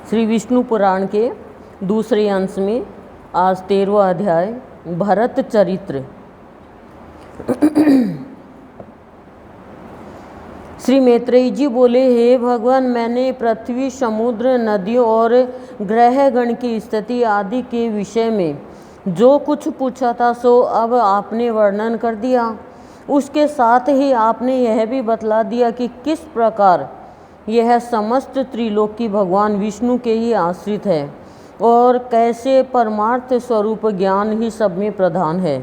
श्री विष्णु पुराण के दूसरे अंश में आज 13वां अध्याय भरत चरित्र। श्री मैत्रेयी जी बोले, हे भगवान, मैंने पृथ्वी, समुद्र, नदियों और ग्रहगण की स्थिति आदि के विषय में जो कुछ पूछा था सो अब आपने वर्णन कर दिया। उसके साथ ही आपने यह भी बतला दिया कि किस प्रकार यह समस्त त्रिलोकी भगवान विष्णु के ही आश्रित है और कैसे परमार्थ स्वरूप ज्ञान ही सब में प्रधान है।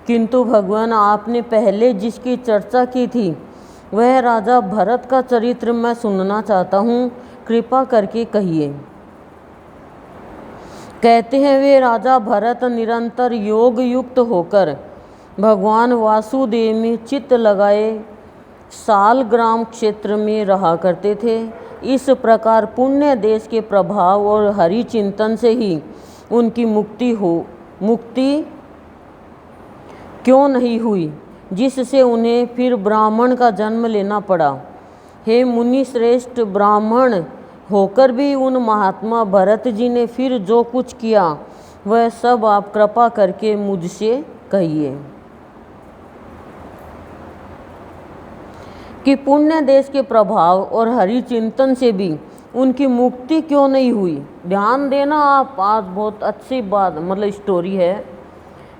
किंतु भगवान, आपने पहले जिसकी चर्चा की थी वह राजा भरत का चरित्र मैं सुनना चाहता हूँ, कृपा करके कहिए। कहते हैं, वे राजा भरत निरंतर योग युक्त होकर भगवान वासुदेव में चित्त लगाए सालग्राम क्षेत्र में रहा करते थे। इस प्रकार पुण्य देश के प्रभाव और हरि चिंतन से ही उनकी मुक्ति क्यों नहीं हुई, जिससे उन्हें फिर ब्राह्मण का जन्म लेना पड़ा। हे मुनि श्रेष्ठ, ब्राह्मण होकर भी उन महात्मा भरत जी ने फिर जो कुछ किया वह सब आप कृपा करके मुझसे कहिए कि पुण्य देश के प्रभाव और हरि चिंतन से भी उनकी मुक्ति क्यों नहीं हुई। ध्यान देना आप, आज बहुत अच्छी बात स्टोरी है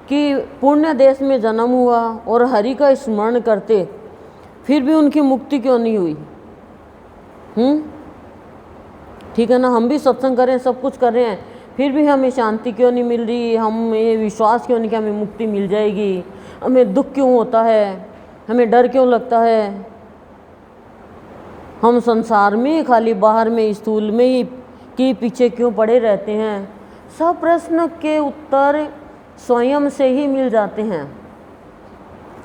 कि पुण्य देश में जन्म हुआ और हरि का स्मरण करते फिर भी उनकी मुक्ति क्यों नहीं हुई। ठीक है ना, हम भी सत्संग करें, सब कुछ कर रहे हैं, फिर भी हमें शांति क्यों नहीं मिल रही, हम ये विश्वास क्यों नहीं कि हमें मुक्ति मिल जाएगी, हमें दुख क्यों होता है, हमें डर क्यों लगता है, हम संसार में खाली बाहर में स्थूल में ही के पीछे क्यों पड़े रहते हैं। सब प्रश्न के उत्तर स्वयं से ही मिल जाते हैं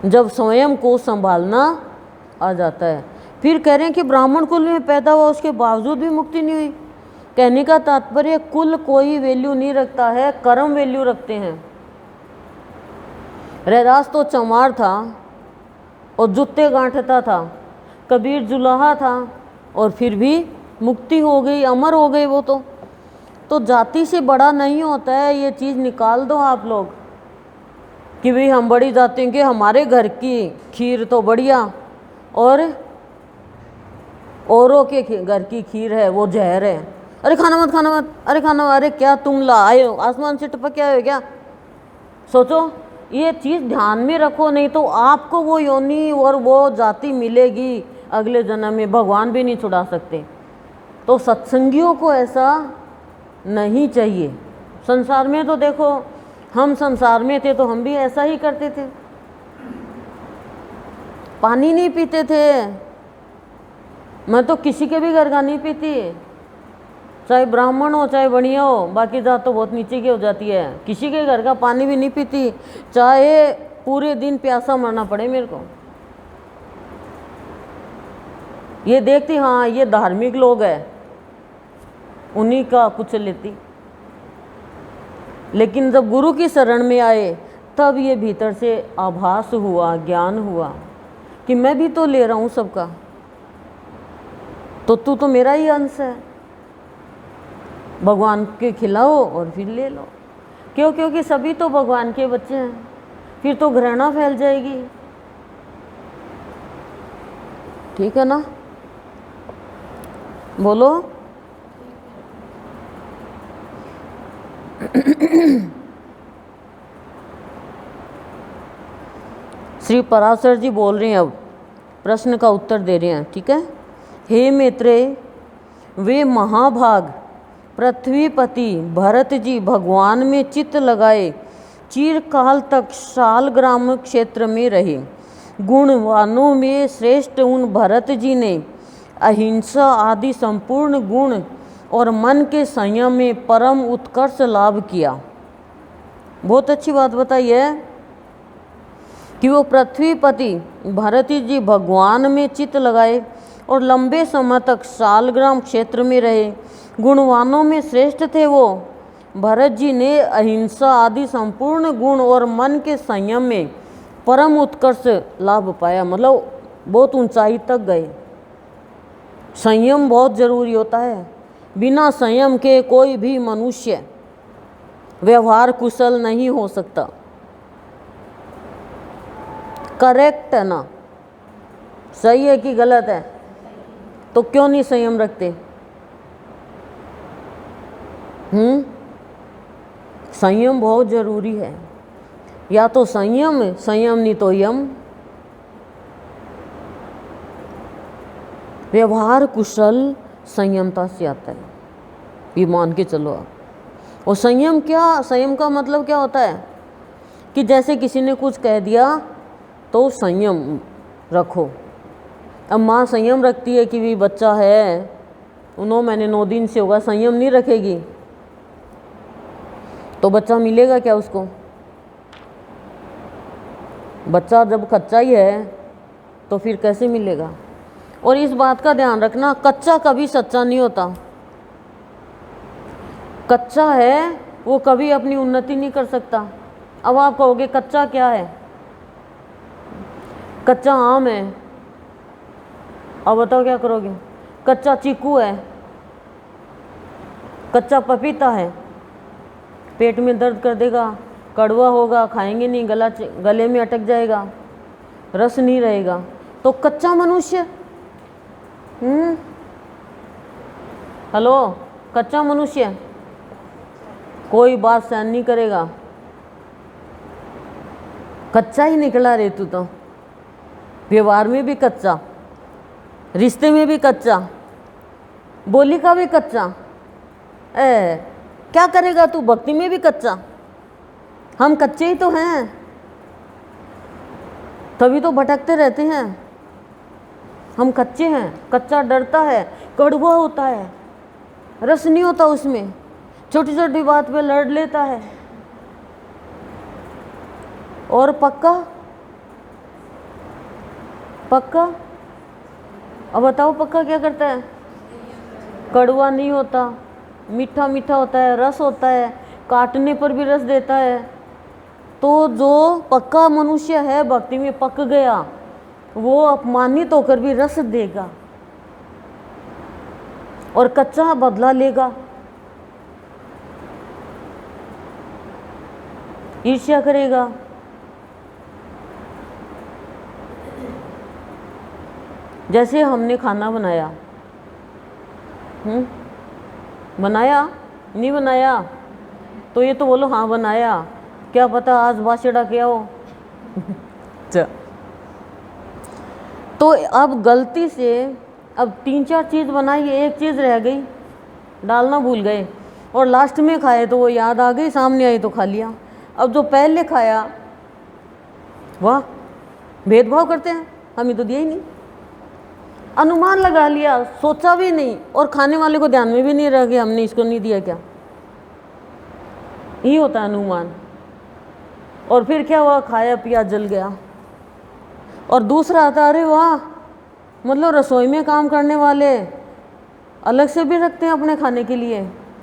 जब स्वयं को संभालना आ जाता है। फिर कह रहे हैं कि ब्राह्मण कुल में पैदा हुआ उसके बावजूद भी मुक्ति नहीं हुई। कहने का तात्पर्य कुल कोई वैल्यू नहीं रखता है, कर्म वैल्यू रखते हैं। रैदास तो चमार था और जूते गांठता था, कबीर जुलाहा था और फिर भी मुक्ति हो गई, अमर हो गए वो तो जाति से बड़ा नहीं होता है। ये चीज़ निकाल दो आप लोग कि भाई हम बड़ी जाति हैं कि हमारे घर की खीर तो बढ़िया और औरों के घर की खीर है वो जहर है। अरे खाना मत, खाना मत, अरे खाना, अरे क्या तुम लाए हो, आसमान से टपक के आए हो क्या। सोचो, ये चीज़ ध्यान में रखो, नहीं तो आपको वो योनि और वो जाति मिलेगी अगले जन्म में, भगवान भी नहीं छुड़ा सकते। तो सत्संगियों को ऐसा नहीं चाहिए। संसार में तो देखो, हम संसार में थे तो हम भी ऐसा ही करते थे, पानी नहीं पीते थे। मैं तो किसी के भी घर का नहीं पीती, चाहे ब्राह्मण हो चाहे बढ़िया हो, बाकी जात तो बहुत नीचे की हो जाती है। किसी के घर का पानी भी नहीं पीती, चाहे पूरे दिन प्यासा मरना पड़े मेरे को। ये देखती, हाँ ये धार्मिक लोग हैं, उन्हीं का कुछ लेती। लेकिन जब गुरु की शरण में आए तब ये भीतर से आभास हुआ, ज्ञान हुआ कि मैं भी तो ले रहा हूँ सबका, तो तू तो मेरा ही अंश है। भगवान के खिलाओ और फिर ले लो। क्यों? क्योंकि सभी तो भगवान के बच्चे हैं, फिर तो घृणा फैल जाएगी। ठीक है ना, बोलो। श्री पराशर जी बोल रहे हैं, अब प्रश्न का उत्तर दे रहे हैं। ठीक है। हे मैत्रेय, वे महाभाग पृथ्वीपति भरत जी भगवान में चित्त लगाए चिरकाल तक सालग्राम क्षेत्र में रहे। गुणवानों में श्रेष्ठ उन भरत जी ने अहिंसा आदि संपूर्ण गुण और मन के संयम में परम उत्कर्ष लाभ किया। बहुत अच्छी बात बताई है कि वो पृथ्वीपति भरत जी भगवान में चित्त लगाए और लंबे समय तक सालग्राम क्षेत्र में रहे। गुणवानों में श्रेष्ठ थे वो भरत जी ने अहिंसा आदि संपूर्ण गुण और मन के संयम में परम उत्कर्ष लाभ पाया, बहुत ऊंचाई तक गए। संयम बहुत जरूरी होता है। बिना संयम के कोई भी मनुष्य व्यवहार कुशल नहीं हो सकता। करेक्ट है ना? सही है कि गलत है? तो क्यों नहीं संयम रखते? संयम बहुत जरूरी है। या तो संयम, संयम नहीं तो यम। व्यवहार कुशल संयमता से आता है, ये मान के चलो आप। और संयम क्या, संयम का मतलब क्या होता है कि जैसे किसी ने कुछ कह दिया तो संयम रखो। अब माँ संयम रखती है कि भी बच्चा है, 9 दिन से होगा, संयम नहीं रखेगी तो बच्चा मिलेगा क्या उसको? बच्चा जब कच्चा ही है तो फिर कैसे मिलेगा? और इस बात का ध्यान रखना, कच्चा कभी सच्चा नहीं होता। कच्चा है वो कभी अपनी उन्नति नहीं कर सकता। अब आप कहोगे कच्चा क्या है? कच्चा आम है, अब बताओ क्या करोगे? कच्चा चीकू है, कच्चा पपीता है, पेट में दर्द कर देगा, कड़वा होगा, खाएंगे नहीं, गले में अटक जाएगा, रस नहीं रहेगा। तो कच्चा मनुष्य, हेलो, कच्चा मनुष्य कोई बात सहन नहीं करेगा। कच्चा ही निकला रे तू तो, व्यवहार में भी कच्चा, रिश्ते में भी कच्चा, बोली का भी कच्चा। क्या करेगा तू? भक्ति में भी कच्चा। हम कच्चे ही तो हैं, तभी तो भटकते रहते हैं। हम कच्चे हैं। कच्चा डरता है, कड़वा होता है, रस नहीं होता उसमें, छोटी छोटी बात पे लड़ लेता है। और पक्का, पक्का, अब बताओ पक्का क्या करता है? कड़वा नहीं होता, मीठा मीठा होता है, रस होता है, काटने पर भी रस देता है। तो जो पक्का मनुष्य है, भक्ति में पक गया, वो अपमानित होकर भी रस देगा और कच्चा बदला लेगा। ईर्ष्या करेगा, जैसे हमने खाना बनाया, बनाया नहीं बनाया तो ये तो बोलो हाँ बनाया, क्या पता आज बासड़ा क्या हो। तो अब गलती से अब 3-4 चीज़ बनाई, एक चीज़ रह गई, डालना भूल गए और लास्ट में खाए तो वो याद आ गई, सामने आई तो खा लिया। अब जो पहले खाया, वाह, भेदभाव करते हैं, हमें तो दिया ही नहीं, अनुमान लगा लिया, सोचा भी नहीं, और खाने वाले को ध्यान में भी नहीं रह गया हमने इसको नहीं दिया क्या। ये होता है अनुमान। और फिर क्या हुआ? खाया पिया जल गया। और दूसरा आता, अरे वाह, मतलब रसोई में काम करने वाले अलग से भी रखते हैं अपने खाने के लिए,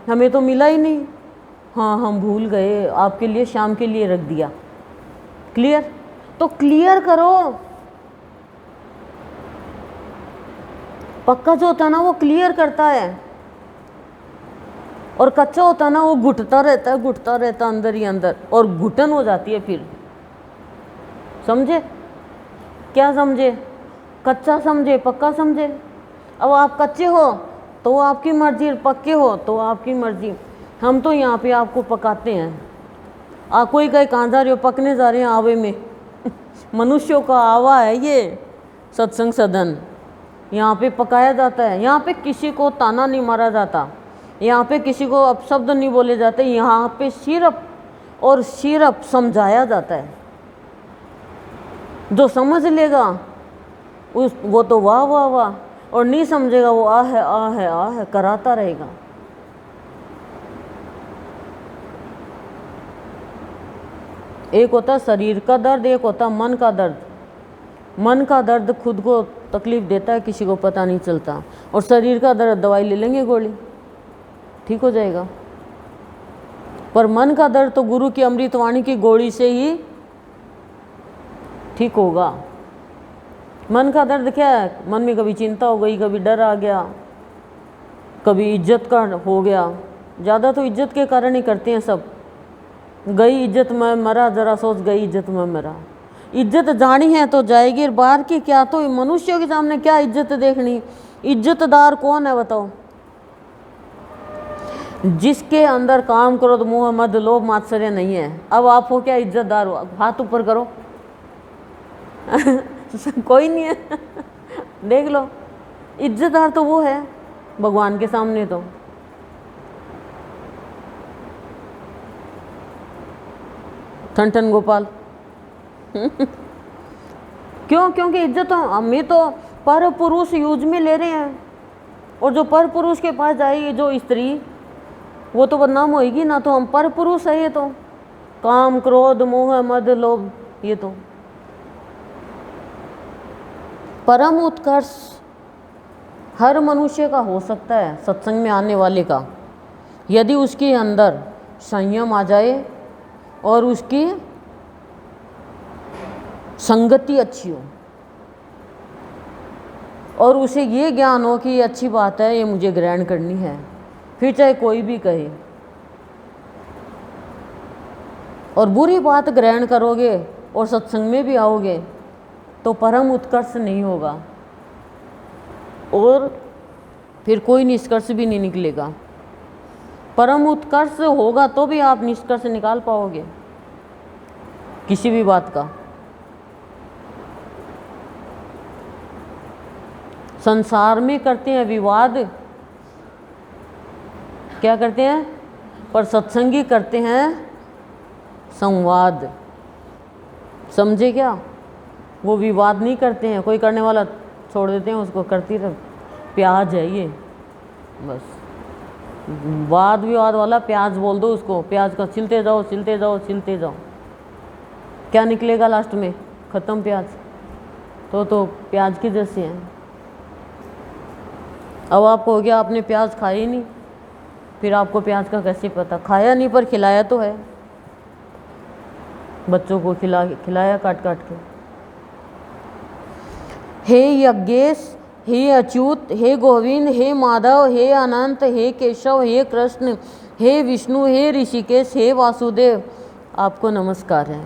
हमें तो मिला ही नहीं। हाँ, हम भूल गए, आपके लिए शाम के लिए रख दिया। क्लियर? तो क्लियर करो। पक्का जो होता है ना वो क्लियर करता है, और कच्चा होता है ना वो घुटता रहता है, घुटता रहता अंदर ही अंदर, और घुटन हो जाती है फिर। समझे? क्या समझे? कच्चा समझे, पक्का समझे? अब आप कच्चे हो तो आपकी मर्जी, पक्के हो तो आपकी मर्जी। हम तो यहाँ पे आपको पकाते हैं। आप कोई कहीं कहाँ जा रहे हो? पकने जा रहे हैं आवे में। मनुष्यों का आवा है ये सत्संग सदन, यहाँ पे पकाया जाता है। यहाँ पे किसी को ताना नहीं मारा जाता, यहाँ पे किसी को अपशब्द नहीं बोले जाते, यहाँ पे सिर्फ और सिर्फ समझाया जाता है। जो समझ लेगा वो तो वाह वाह वाह, और नहीं समझेगा वो आ है कराता रहेगा। एक होता शरीर का दर्द, एक होता मन का दर्द। मन का दर्द खुद को तकलीफ देता है, किसी को पता नहीं चलता, और शरीर का दर्द दवाई ले लेंगे, गोली, ठीक हो जाएगा। पर मन का दर्द तो गुरु की अमृतवाणी की गोली से ही ठीक होगा। मन का दर्द क्या है? मन में कभी चिंता हो गई, कभी डर आ गया, कभी इज्जत का हो गया, ज़्यादा तो इज्जत के कारण ही करते हैं सब। गई इज्जत में मरा, जरा सोच गई इज्जत में मरा। इज्जत जानी है तो जाएगी, बाहर की क्या, तो मनुष्यों के सामने क्या इज्जत देखनी। इज्जतदार कौन है बताओ? जिसके अंदर काम क्रोध मोह मद लोभ मात्सर्य नहीं है। अब आप हो क्या इज्जतदार हो? हाथ ऊपर करो। कोई नहीं है। देख लो, इज्जतदार तो वो है भगवान के सामने। तो ठन गोपाल। क्यों? क्योंकि इज्जत तो हमें तो पर पुरुष यूज में ले रहे हैं, और जो पर पुरुष के पास जाएगी जो स्त्री, वो तो बदनाम होएगी ना। तो हम पर पुरुष है। ये तो काम क्रोध मोह मद लोभ, ये तो परम उत्कर्ष हर मनुष्य का हो सकता है, सत्संग में आने वाले का, यदि उसके अंदर संयम आ जाए और उसकी संगति अच्छी हो, और उसे ये ज्ञान हो कि ये अच्छी बात है, ये मुझे ग्रहण करनी है, फिर चाहे कोई भी कहे। और बुरी बात ग्रहण करोगे और सत्संग में भी आओगे तो परम उत्कर्ष नहीं होगा, और फिर कोई निष्कर्ष भी नहीं निकलेगा। परम उत्कर्ष होगा तो भी आप निष्कर्ष निकाल पाओगे किसी भी बात का। संसार में करते हैं विवाद, क्या करते हैं? पर सत्संगी करते हैं संवाद। समझे क्या? वो विवाद नहीं करते हैं, कोई करने वाला छोड़ देते हैं, उसको करती रह। प्याज है ये, बस वाद विवाद वाला प्याज बोल दो उसको। प्याज का छिलते जाओ छिलते जाओ छिलते जाओ, क्या निकलेगा लास्ट में? खत्म प्याज। तो प्याज की जैसे हैं। अब आपको हो गया आपने प्याज खाई ही नहीं, फिर आपको प्याज का कैसे पता? खाया नहीं पर खिलाया तो है, बच्चों को खिलाया काट काट के। हे यज्ञेश, हे अच्युत, हे गोविंद, हे माधव, हे अनंत, हे केशव, हे कृष्ण, हे विष्णु, हे ऋषिकेश, हे वासुदेव, आपको नमस्कार है।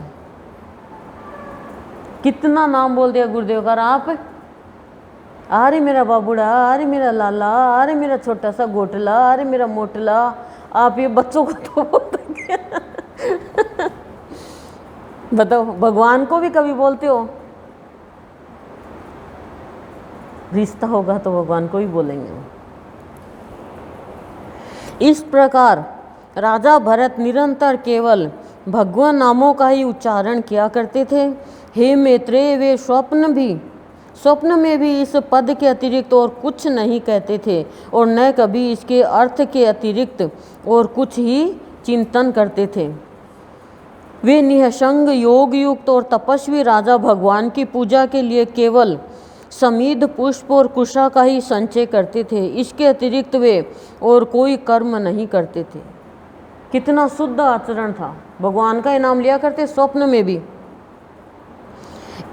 कितना नाम बोल दिया गुरुदेव का। आप अरे मेरा बाबूड़ा, अरे मेरा लाला, अरे मेरा छोटा सा गोटला, अरे मेरा मोटला। आप ये बच्चों को तो बोलते बताओ, भगवान को भी कभी बोलते हो? रिश्ता होगा तो भगवान को ही बोलेंगे। इस प्रकार राजा भरत निरंतर केवल भगवान नामों का ही उच्चारण किया करते थे। हे मैत्रेय, वे स्वप्न में भी इस पद के अतिरिक्त और कुछ नहीं कहते थे, और न कभी इसके अर्थ के अतिरिक्त और कुछ ही चिंतन करते थे। वे निःसंग योग युक्त और तपस्वी राजा भगवान की पूजा के लिए केवल समीध पुष्प और कुशा का ही संचय करते थे। इसके अतिरिक्त वे और कोई कर्म नहीं करते थे। कितना शुद्ध आचरण था। भगवान का ही नाम लिया करते स्वप्न में भी।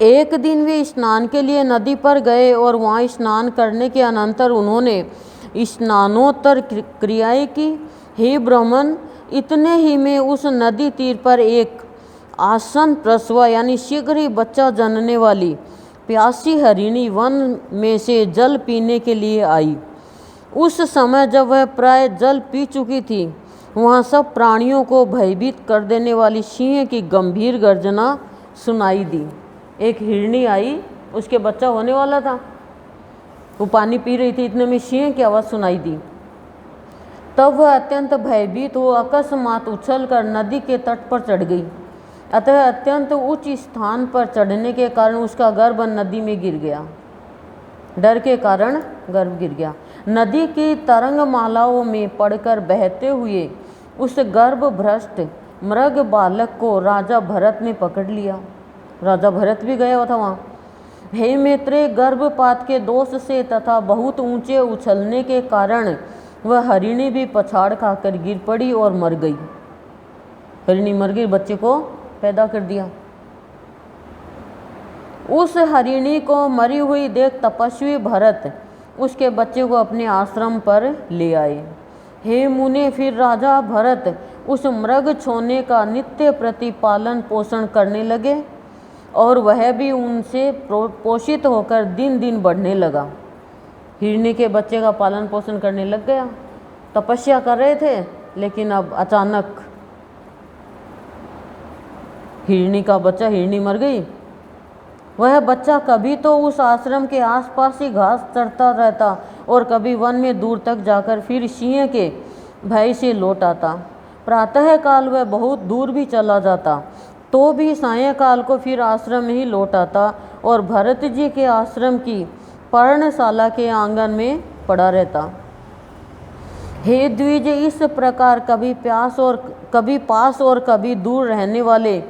एक दिन वे स्नान के लिए नदी पर गए और वहाँ स्नान करने के अनंतर उन्होंने स्नानोत्तर क्रियाएं की। हे ब्राह्मण, इतने ही में उस नदी तीर पर एक आसन प्रसवा यानी शीघ्र ही बच्चा जनने वाली प्यासी हरिणी वन में से जल पीने के लिए आई। उस समय जब वह प्राय जल पी चुकी थी, वहाँ सब प्राणियों को भयभीत कर देने वाली सिंह की गंभीर गर्जना सुनाई दी। एक हिरणी आई, उसके बच्चा होने वाला था, वो पानी पी रही थी, इतने में सिंह की आवाज़ सुनाई दी। तब वह अत्यंत भयभीत हो अकस्मात उछलकर नदी के तट पर चढ़ गई। अतः अत्यंत उच्च स्थान पर चढ़ने के कारण उसका गर्भ नदी में गिर गया। डर के कारण गर्भ गिर गया। नदी की तरंगमालाओं में पड़कर बहते हुए उस गर्भभ्रष्ट मृग बालक को राजा भरत ने पकड़ लिया। राजा भरत भी गया हुआ था वहाँ। हे मैत्रेय, गर्भपात के दोष से तथा बहुत ऊंचे उछलने के कारण वह हरिणी भी पछाड़ खाकर गिर पड़ी और मर गई। हरिणी मर गई, बच्चे को पैदा कर दिया। उस हरिणी को मरी हुई देख तपस्वी भरत उसके बच्चे को अपने आश्रम पर ले आए। हे मुने, फिर राजा भरत उस मृग छोने का नित्य प्रतिपालन पोषण करने लगे और वह भी उनसे पोषित होकर दिन दिन बढ़ने लगा। हिरनी के बच्चे का पालन पोषण करने लग गया। तपस्या कर रहे थे, लेकिन अब अचानक हिरनी का बच्चा, हिरनी मर गई। वह बच्चा कभी तो उस आश्रम के आसपास ही घास चरता रहता और कभी वन में दूर तक जाकर फिर सिंह के भय से लौट आता। प्रातः काल वह बहुत दूर भी चला जाता तो भी सायंकाल को फिर आश्रम में ही लौट आता और भरत जी के आश्रम की पर्णशाला के आंगन में पड़ा रहता। हे द्विज, इस प्रकार कभी पास और कभी दूर रहने वाले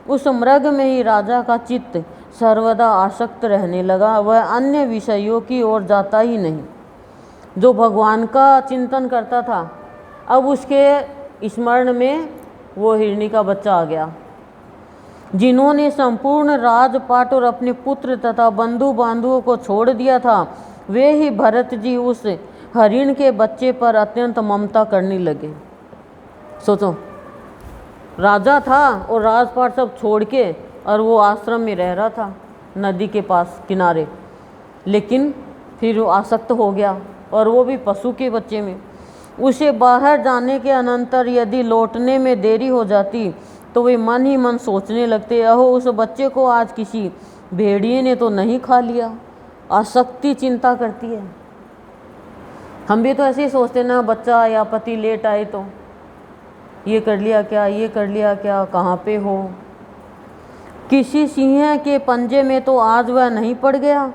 उस मृग में ही राजा का चित्त सर्वदा आसक्त रहने लगा। वह अन्य विषयों की ओर जाता ही नहीं। जो भगवान का चिंतन करता था, अब उसके स्मरण में वो हिरनी का बच्चा आ गया। जिन्होंने संपूर्ण राजपाट और अपने पुत्र तथा बंधु बांधवों को छोड़ दिया था, वे ही भरत जी उस हरिण के बच्चे पर अत्यंत ममता करने लगे। सोचो, राजा था और राजपाट सब छोड़ के, और वो आश्रम में रह रहा था नदी के पास किनारे, लेकिन फिर वो आसक्त हो गया, और वो भी पशु के बच्चे में। उसे बाहर जाने के अनंतर यदि लौटने में देरी हो जाती तो वे मन ही मन सोचने लगते, अहो उस बच्चे को आज किसी भेड़िए ने तो नहीं खा लिया। आसक्ति चिंता करती है। हम भी तो ऐसे ही सोचते ना, बच्चा या पति लेट आए तो ये कर लिया क्या, ये कर लिया क्या, कहाँ पे हो। किसी सिंह के पंजे में तो आज वह नहीं पड़ गया।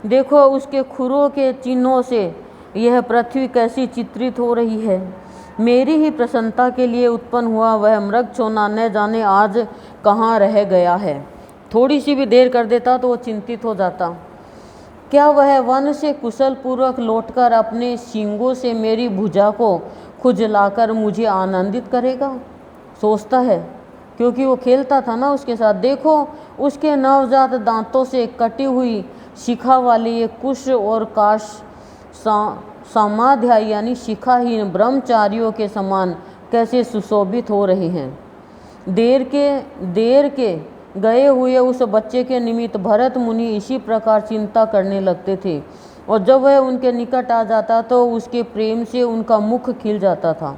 देखो उसके खुरों के चिन्हों से यह पृथ्वी कैसी चित्रित हो रही है। मेरी ही प्रसन्नता के लिए उत्पन्न हुआ वह मृग छोना न जाने आज कहाँ रह गया है। थोड़ी सी भी देर कर देता तो वो चिंतित हो जाता। क्या वह वन से कुशल पूर्वक लौटकर अपने सींगों से मेरी भुजा को खुजलाकर मुझे आनंदित करेगा? सोचता है, क्योंकि वो खेलता था ना उसके साथ। देखो उसके नवजात दांतों से कटी हुई शिखा वाली ये कुश और काश समाध्यायी यानी शिखाहीन ब्रह्मचारियों के समान कैसे सुशोभित हो रहे हैं। देर के गए हुए उस बच्चे के निमित्त भरत मुनि इसी प्रकार चिंता करने लगते थे, और जब वह उनके निकट आ जाता तो उसके प्रेम से उनका मुख खिल जाता था।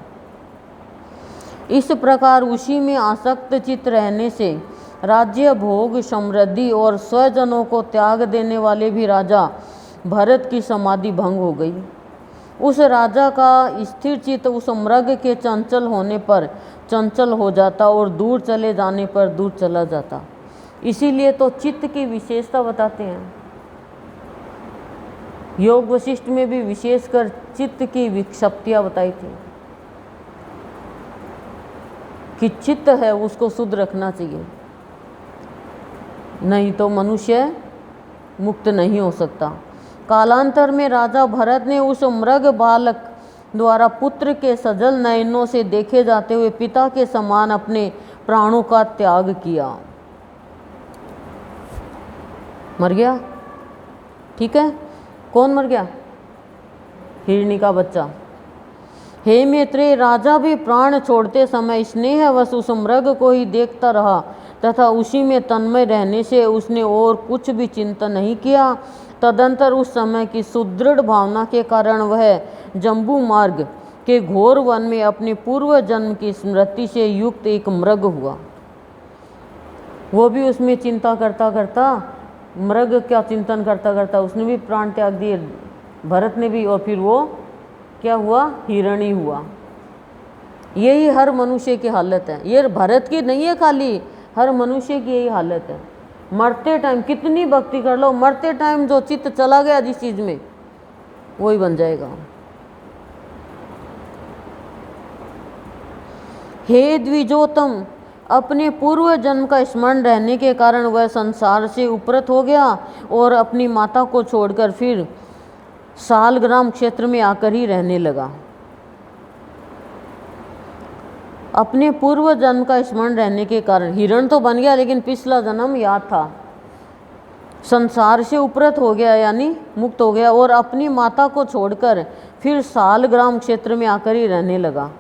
इस प्रकार उसी में आसक्त चित्त रहने से राज्य भोग समृद्धि और स्वजनों को त्याग देने वाले भी राजा भरत की समाधि भंग हो गई। उस राजा का स्थिर चित्त उस मृग के चंचल होने पर चंचल हो जाता और दूर चले जाने पर दूर चला जाता। इसीलिए तो चित्त की विशेषता बताते हैं। योग वशिष्ठ में भी विशेषकर चित्त की विक्षिप्तियाँ बताई थी कि चित्त है उसको शुद्ध रखना चाहिए, नहीं तो मनुष्य मुक्त नहीं हो सकता। कालांतर में राजा भरत ने उस मृग बालक द्वारा पुत्र के सजल नयनों से देखे जाते हुए पिता के समान अपने प्राणों का त्याग किया। मर गया, ठीक है। कौन मर गया? हिरनी का बच्चा। हे मैत्रेय, राजा भी प्राण छोड़ते समय स्नेहवश उस मृग को ही देखता रहा तथा उसी में तन्मय रहने से उसने और कुछ भी चिंतन नहीं किया। तदंतर उस समय की सुदृढ़ भावना के कारण वह जम्बू मार्ग के घोर वन में अपने पूर्व जन्म की स्मृति से युक्त एक मृग हुआ। वो भी उसमें चिंता करता करता, मृग क्या चिंतन करता करता उसने भी प्राण त्याग दिए, भरत ने भी, और फिर वो क्या हुआ? हिरणी हुआ। यही हर मनुष्य की हालत है। ये भरत की नहीं है खाली, हर मनुष्य की यही हालत है। मरते टाइम कितनी भक्ति कर लो, मरते टाइम जो चित्त चला गया जिस चीज में, वही बन जाएगा। हे द्विजोतम, अपने पूर्व जन्म का स्मरण रहने के कारण वह संसार से उपरत हो गया और अपनी माता को छोड़कर फिर सालग्राम क्षेत्र में आकर ही रहने लगा। अपने पूर्व जन्म का स्मरण रहने के कारण हिरण तो बन गया, लेकिन पिछला जन्म याद था। संसार से उपरत हो गया यानी मुक्त हो गया और अपनी माता को छोड़कर फिर सालग्राम क्षेत्र में आकर ही रहने लगा।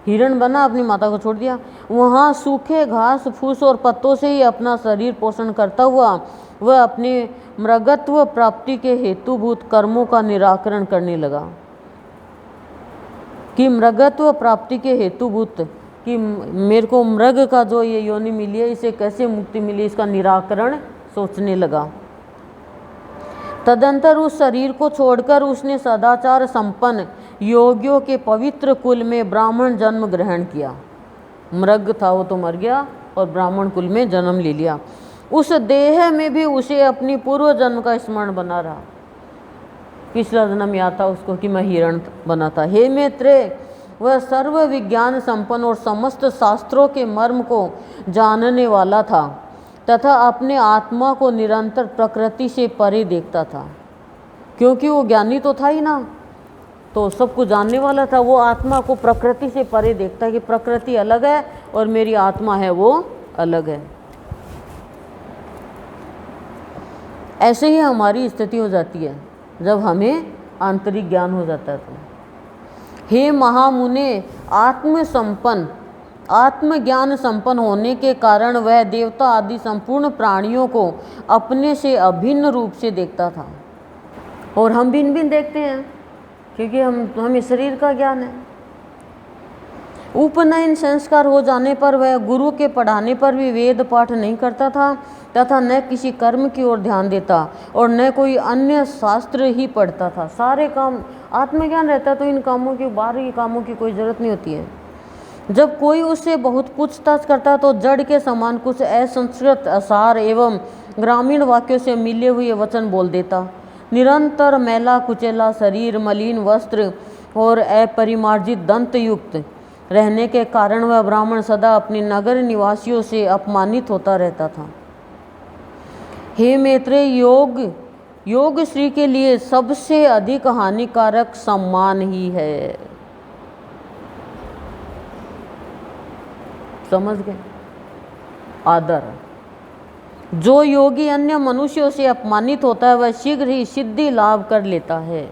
हिरण बना, अपनी माता को छोड़ दिया। वहाँ सूखे घास फूस और पत्तों से ही अपना शरीर पोषण करता हुआ वह अपने मृगत्व प्राप्ति के हेतुभूत कर्मों का निराकरण करने लगा। कि मृगत्व प्राप्ति के हेतुभूत कि मेरे को मृग का जो ये योनि मिली है, इसे कैसे मुक्ति मिली, इसका निराकरण सोचने लगा। तदंतर उस शरीर को छोड़कर उसने सदाचार संपन्न योगियों के पवित्र कुल में ब्राह्मण जन्म ग्रहण किया। मृग था वो तो मर गया और ब्राह्मण कुल में जन्म ले लिया। उस देह में भी उसे अपनी पूर्व जन्म का स्मरण बना रहा। पिछला जन्म याद था उसको कि मैं हिरण बना था। हे मैत्रेय, वह सर्व विज्ञान संपन्न और समस्त शास्त्रों के मर्म को जानने वाला था तथा अपने आत्मा को निरंतर प्रकृति से परे देखता था। क्योंकि वो ज्ञानी तो था ही ना, तो सब कुछ जानने वाला था। वो आत्मा को प्रकृति से परे देखता है कि प्रकृति अलग है और मेरी आत्मा है वो अलग है। ऐसे ही हमारी स्थिति हो जाती है जब हमें आंतरिक ज्ञान हो जाता है। तो हे महामुने, आत्मज्ञान संपन्न होने के कारण वह देवता आदि संपूर्ण प्राणियों को अपने से अभिन्न रूप से देखता था। और हम भिन्न भिन्न देखते हैं क्योंकि हमें शरीर का ज्ञान है। उपनयन संस्कार हो जाने पर वह गुरु के पढ़ाने पर भी वेद पाठ नहीं करता था तथा न किसी कर्म की ओर ध्यान देता और न कोई अन्य शास्त्र ही पढ़ता था। सारे काम आत्मज्ञान रहता तो इन कामों की, बाहर के कामों की कोई जरूरत नहीं होती है। जब कोई उससे बहुत पूछताछ करता तो जड़ के समान कुछ असंस्कृत असार एवं ग्रामीण वाक्यों से मिले हुए वचन बोल देता। निरंतर मैला कुचेला शरीर, मलिन वस्त्र और अपरिमार्जित दंत युक्त रहने के कारण वह ब्राह्मण सदा अपने नगर निवासियों से अपमानित होता रहता था। हे मैत्रेय, योग श्री के लिए सबसे अधिक हानिकारक सम्मान ही है। समझ गए? आदर। जो योगी अन्य मनुष्यों से अपमानित होता है वह शीघ्र ही सिद्धि लाभ कर लेता है।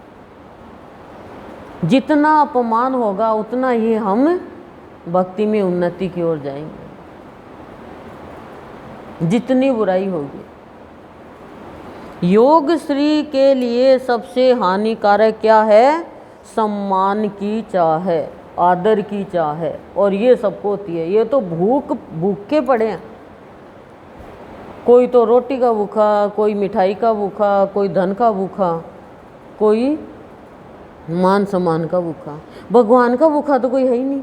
जितना अपमान होगा उतना ही हम भक्ति में उन्नति की ओर जाएंगे। जितनी बुराई होगी, योग श्री के लिए सबसे हानिकारक क्या है? सम्मान की चाह है, आदर की चाह है। और ये सबको होती है। ये तो भूखे पड़े हैं। कोई तो रोटी का भूखा, कोई मिठाई का भूखा, कोई धन का भूखा, कोई मान सम्मान का भूखा। भगवान का भूखा तो कोई है ही नहीं।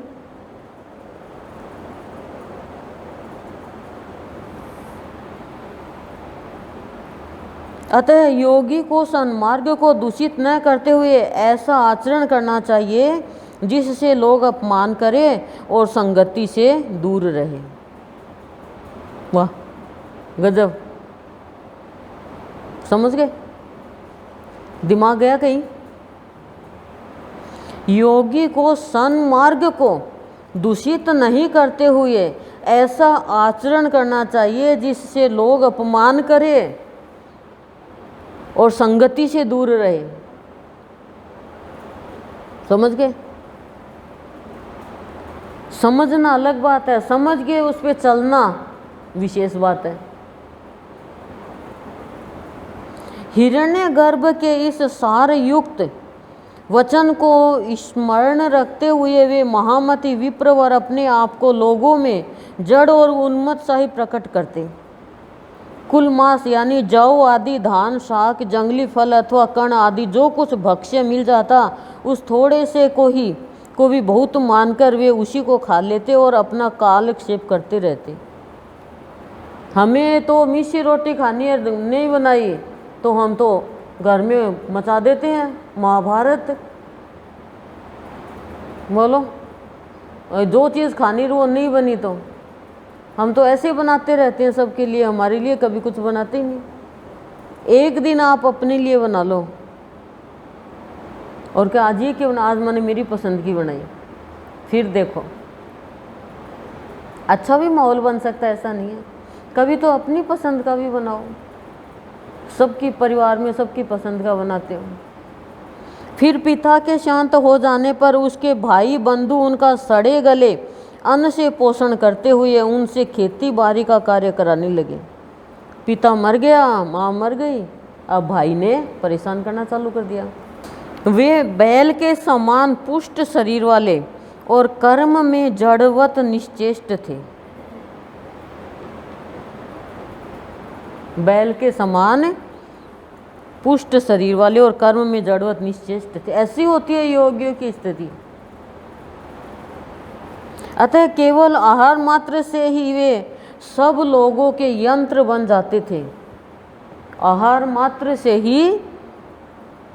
अतः योगी को सन्मार्ग को दूषित न करते हुए ऐसा आचरण करना चाहिए जिससे लोग अपमान करें और संगति से दूर रहे। वाह, गजब। समझ गए? दिमाग गया कहीं? योगी को सन्मार्ग को दूषित नहीं करते हुए ऐसा आचरण करना चाहिए जिससे लोग अपमान करें और संगति से दूर रहे। समझ गए? समझना अलग बात है, समझ के उस पर चलना विशेष बात है। हिरण्यगर्भ के इस सार युक्त वचन को स्मरण रखते हुए वे महामति विप्रवर अपने आप को लोगों में जड़ और उन्मत्त प्रकट करते। कुल मांस यानी जौ आदि, धान, शाक, जंगली फल अथवा कण आदि जो कुछ भक्ष्य मिल जाता उस थोड़े से को भी बहुत मानकर वे उसी को खा लेते और अपना कालक्षेप करते रहते। हमें तो मिस्सी रोटी खानी है, नहीं बनाई तो हम तो घर में मचा देते हैं महाभारत। बोलो, जो चीज़ खानी वो नहीं बनी तो हम तो ऐसे बनाते रहते हैं सबके लिए, हमारे लिए कभी कुछ बनाते ही नहीं। एक दिन आप अपने लिए बना लो और क्या आज ये क्यों, आज मैंने मेरी पसंद की बनाई, फिर देखो अच्छा भी माहौल बन सकता है। ऐसा नहीं है, कभी तो अपनी पसंद का भी बनाओ। सबकी परिवार में सबकी पसंद का बनाते हो। फिर पिता के शांत हो जाने पर उसके भाई बंधु उनका सड़े गले अन्न से पोषण करते हुए उनसे खेती बाड़ी का कार्य कराने लगे। पिता मर गया, माँ मर गई, अब भाई ने परेशान करना चालू कर दिया। वे बैल के समान पुष्ट शरीर वाले और कर्म में जड़वत निश्चेष्ट थे। बैल के समान पुष्ट शरीर वाले और कर्म में जड़वत निश्चेष्ट थे। ऐसी होती है योगियों की स्थिति। अतः केवल आहार मात्र से ही वे सब लोगों के यंत्र बन जाते थे। आहार मात्र से ही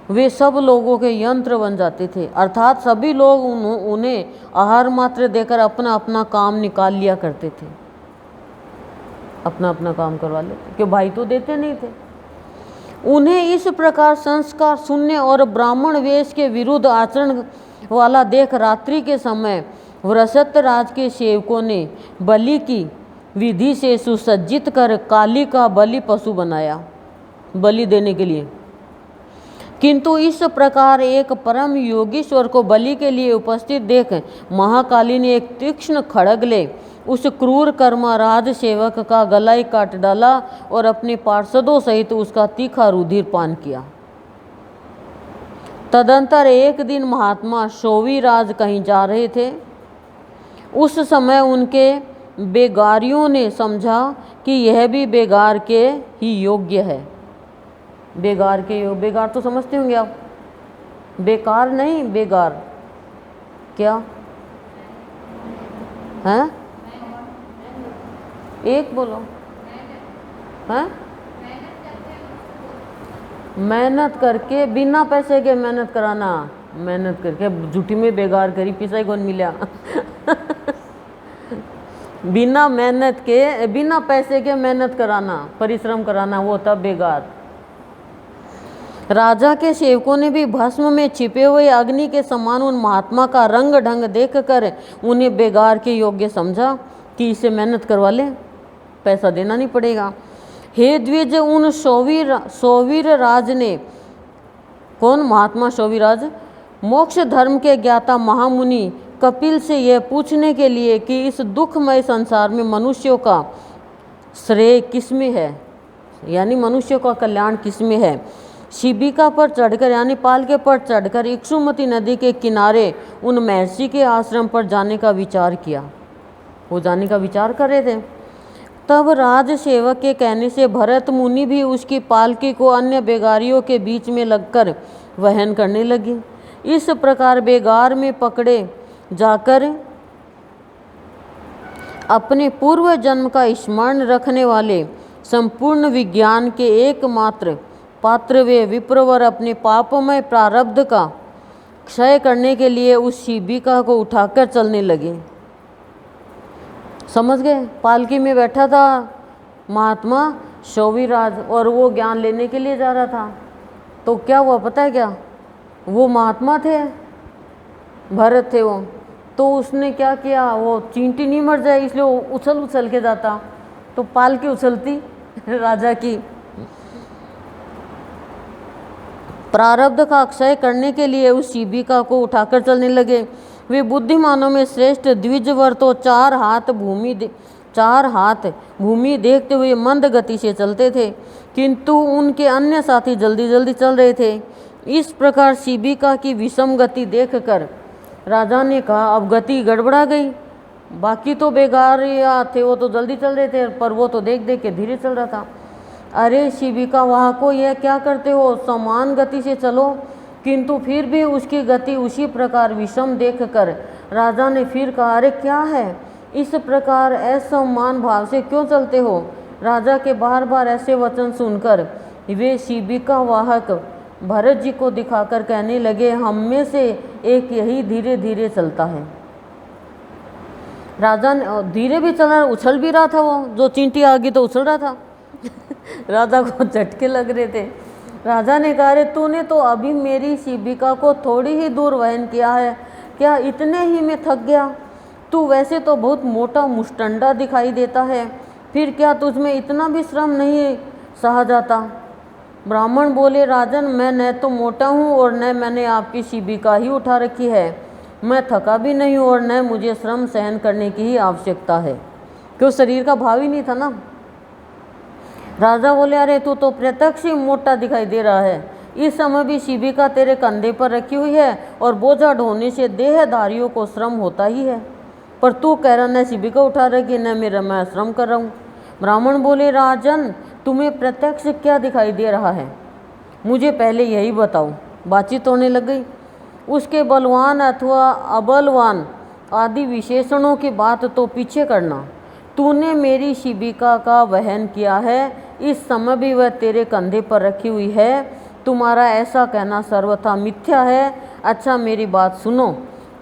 वे सब लोगों के यंत्र बन जाते थे, अर्थात सभी लोग उन्हें आहार मात्र देकर अपना अपना काम निकाल लिया करते थे, अपना अपना काम करवा लेते, क्यों भाई तो देते नहीं थे। उन्हें इस प्रकार संस्कार शून्य और ब्राह्मण वेश के विरुद्ध आचरण वाला देख रात्रि के समय वृषत राज के सेवकों ने बलि की विधि से सुसज्जित कर काली का बलि पशु बनाया बलि देने के लिए। किंतु इस प्रकार एक परम योगीश्वर को बलि के लिए उपस्थित देख महाकाली ने एक तीक्ष्ण खड्ग ले उस क्रूर कर्मा राज सेवक का गला ही काट डाला और अपने पार्षदों सहित उसका तीखा रुधिर पान किया। तदंतर एक दिन महात्मा शोवीराज कहीं जा रहे थे। उस समय उनके बेगारियों ने समझा कि यह भी बेगार के ही योग्य है। बेगार के योग, बेगार तो समझते होंगे आप, बेकार नहीं, बेगार क्या हैं? एक बोलो हैं? मेहनत करके, बिना पैसे के मेहनत कराना, मेहनत करके झूठी में बेगार करी पैसा कौन मिला बिना मेहनत के, बिना पैसे के मेहनत कराना, परिश्रम कराना, वो तब बेगार। राजा के सेवकों ने भी भस्म में छिपे हुए अग्नि के समान उन महात्मा का रंग ढंग देखकर उन्हें बेगार के योग्य समझा कि इसे मेहनत करवा ले, पैसा देना नहीं पड़ेगा। हे द्विज, उन शोवीर राज ने, कौन? महात्मा शोवीराज, मोक्ष धर्म के ज्ञाता महामुनि कपिल से यह पूछने के लिए कि इस दुखमय संसार में मनुष्यों का श्रेय किसमें है, यानी मनुष्यों का कल्याण किसमें है, शिबिका पर चढ़कर यानी पालके पर चढ़कर इक्षुमती नदी के किनारे उन महर्षि के आश्रम पर जाने का विचार किया। वो जाने का विचार कर रहे थे। तब राज सेवक के कहने से भरत मुनि भी उसकी पालकी को अन्य बेगारियों के बीच में लगकर वहन करने लगे। इस प्रकार बेगार में पकड़े जाकर अपने पूर्व जन्म का स्मरण रखने वाले संपूर्ण विज्ञान के एकमात्र पात्र वे विप्रवर अपने पापमय प्रारब्ध का क्षय करने के लिए उस शिबिका को उठाकर चलने लगे। समझ गए? पालकी में बैठा था महात्मा शोवीराज और वो ज्ञान लेने के लिए जा रहा था। तो क्या हुआ पता है क्या? वो महात्मा थे, भरत थे वो, तो उसने क्या किया, वो चींटी नहीं मर जाए इसलिए वो उछल उछल के जाता, तो पालकी उछलती राजा की। प्रारब्ध का क्षय करने के लिए उस शिबिका को उठाकर चलने लगे। वे बुद्धिमानों में श्रेष्ठ द्विजवर तो चार हाथ भूमि देखते हुए मंद गति से चलते थे, किंतु उनके अन्य साथी जल्दी जल्दी चल रहे थे। इस प्रकार शिबिका की विषम गति देखकर राजा ने कहा, अब गति गड़बड़ा गई। बाकी तो बेगारिया थे, वो तो जल्दी चल रहे थे, पर वो तो देख देख के धीरे चल रहा था। अरे शिबिका वाहको, यह क्या करते हो, समान गति से चलो। किंतु फिर भी उसकी गति उसी प्रकार विषम देखकर राजा ने फिर कहा, अरे क्या है, इस प्रकार असमान भाव से क्यों चलते हो? राजा के बार बार ऐसे वचन सुनकर वे शिबिका वाहक भरत जी को दिखाकर कहने लगे, हम में से एक यही धीरे धीरे चलता है। राजा ने धीरे भी चला, उछल भी रहा था, वो जो चींटी आ गई तो उछल रहा था राजा को झटके लग रहे थे। राजा ने कहा, अरे तूने तो अभी मेरी शिबिका को थोड़ी ही दूर वहन किया है, क्या इतने ही में थक गया? तू वैसे तो बहुत मोटा मुष्टंडा दिखाई देता है, फिर क्या तुझमें इतना भी श्रम नहीं सहा जाता? ब्राह्मण बोले, राजन मैं न तो मोटा हूँ और न मैंने आपकी शिबिका ही उठा रखी है, मैं थका भी नहीं हूँ और न मुझे श्रम सहन करने की ही आवश्यकता है, क्यों शरीर का भाव ही नहीं था ना। राजा बोले, अरे तू तो प्रत्यक्ष ही मोटा दिखाई दे रहा है, इस समय भी शिबिका तेरे कंधे पर रखी हुई है और बोझा ढोने से देहधारियों को श्रम होता ही है, पर तू कह रहा न शिबिका उठा रखी न मेरा मैं श्रम कर रहा हूँ। ब्राह्मण बोले, राजन तुम्हें प्रत्यक्ष क्या दिखाई दे रहा है, मुझे पहले यही बताओ। बातचीत होने लग गई। उसके बलवान अथवा अबलवान आदि विशेषणों की बात तो पीछे करना, तूने मेरी शिबिका का वहन किया है, इस समय भी वह तेरे कंधे पर रखी हुई है, तुम्हारा ऐसा कहना सर्वथा मिथ्या है। अच्छा मेरी बात सुनो,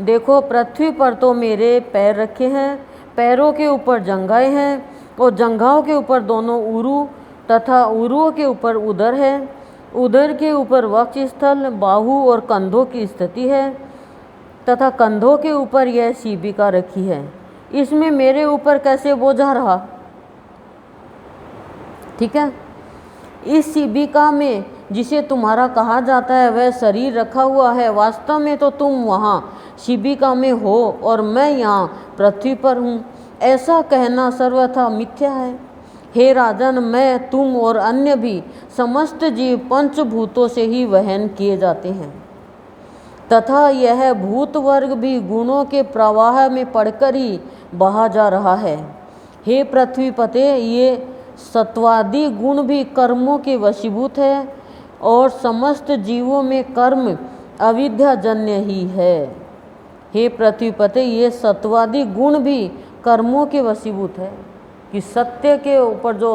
देखो पृथ्वी पर तो मेरे पैर रखे हैं, पैरों के ऊपर जंघाएं हैं और जंघाओं के ऊपर दोनों उरु तथा उरुओं के ऊपर उदर है, उदर के ऊपर वक्ष स्थल, बाहु और कंधों की स्थिति है तथा कंधों के ऊपर यह शिबिका रखी है। इसमें मेरे ऊपर कैसे बोझा रहा? ठीक है, इस शिबिका में जिसे तुम्हारा कहा जाता है वह शरीर रखा हुआ है, वास्तव में तो तुम वहाँ शिबिका में हो और मैं यहाँ पृथ्वी पर हूँ, ऐसा कहना सर्वथा मिथ्या है। हे राजन, मैं तुम और अन्य भी समस्त जीव पंचभूतों से ही वहन किए जाते हैं तथा यह भूत वर्ग भी गुणों के प्रवाह में पड़कर ही बहा जा रहा है। हे पृथ्वीपते, ये सत्वादि गुण भी कर्मों के वशीभूत है और समस्त जीवों में कर्म अविद्याजन्य ही है। हे पृथ्वीपते, ये सत्वादि गुण भी कर्मों के वशीभूत है, कि सत्य के ऊपर जो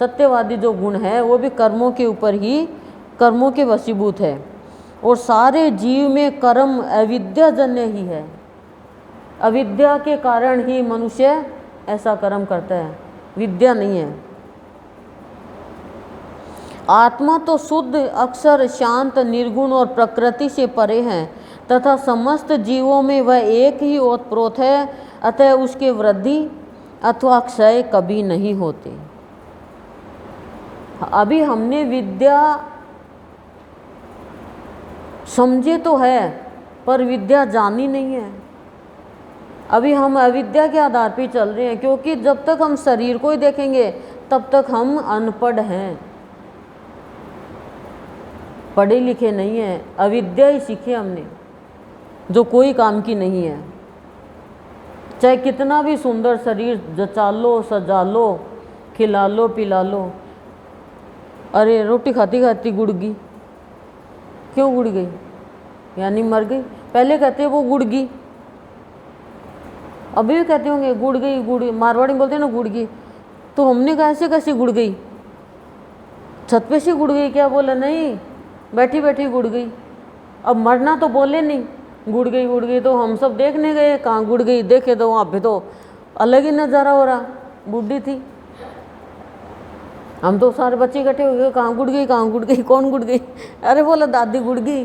सत्यवादी जो गुण है वो भी कर्मों के ऊपर ही कर्मों के वशीभूत है और सारे जीव में कर्म अविद्याजन्य ही है। अविद्या के कारण ही मनुष्य ऐसा कर्म करता है, विद्या नहीं है। आत्मा तो शुद्ध अक्षर शांत निर्गुण और प्रकृति से परे है तथा समस्त जीवों में वह एक ही ओतप्रोत है, अतः उसके वृद्धि अथवा क्षय कभी नहीं होते। अभी हमने विद्या समझे तो है पर विद्या जानी नहीं है। अभी हम अविद्या के आधार पर चल रहे हैं, क्योंकि जब तक हम शरीर को ही देखेंगे तब तक हम अनपढ़ हैं, पढ़े लिखे नहीं हैं, अविद्या ही सीखी हमने जो कोई काम की नहीं है। चाहे कितना भी सुंदर शरीर जचा लो, सजा लो, खिला लो, पिला लो, अरे रोटी खाती खाती गुड़ गई, क्यों गुड़ गई? यानी मर गई। पहले कहते वो गुड़ गई, अभी भी कहते होंगे गुड़ गई, गुड़, मारवाड़ी बोलते हैं ना गुड़ गई। तो हमने कहा ऐसे कैसे गुड़ गई? छत पे से गुड़ गई क्या? बोला नहीं, बैठी बैठी गुड़ गई। अब मरना तो बोले नहीं, गुड़ गई गुड़ गई। तो हम सब देखने गए, कहाँ गुड़ गई, देखे तो वहाँ पे तो अलग ही नज़ारा हो रहा, बूढ़ी थी। हम तो सारे बच्चे इकट्ठे हो गए, कहाँ गुड़ गई, कहाँ गुड़ गई, कौन गुड़ गई? अरे बोला दादी गुड़ गई।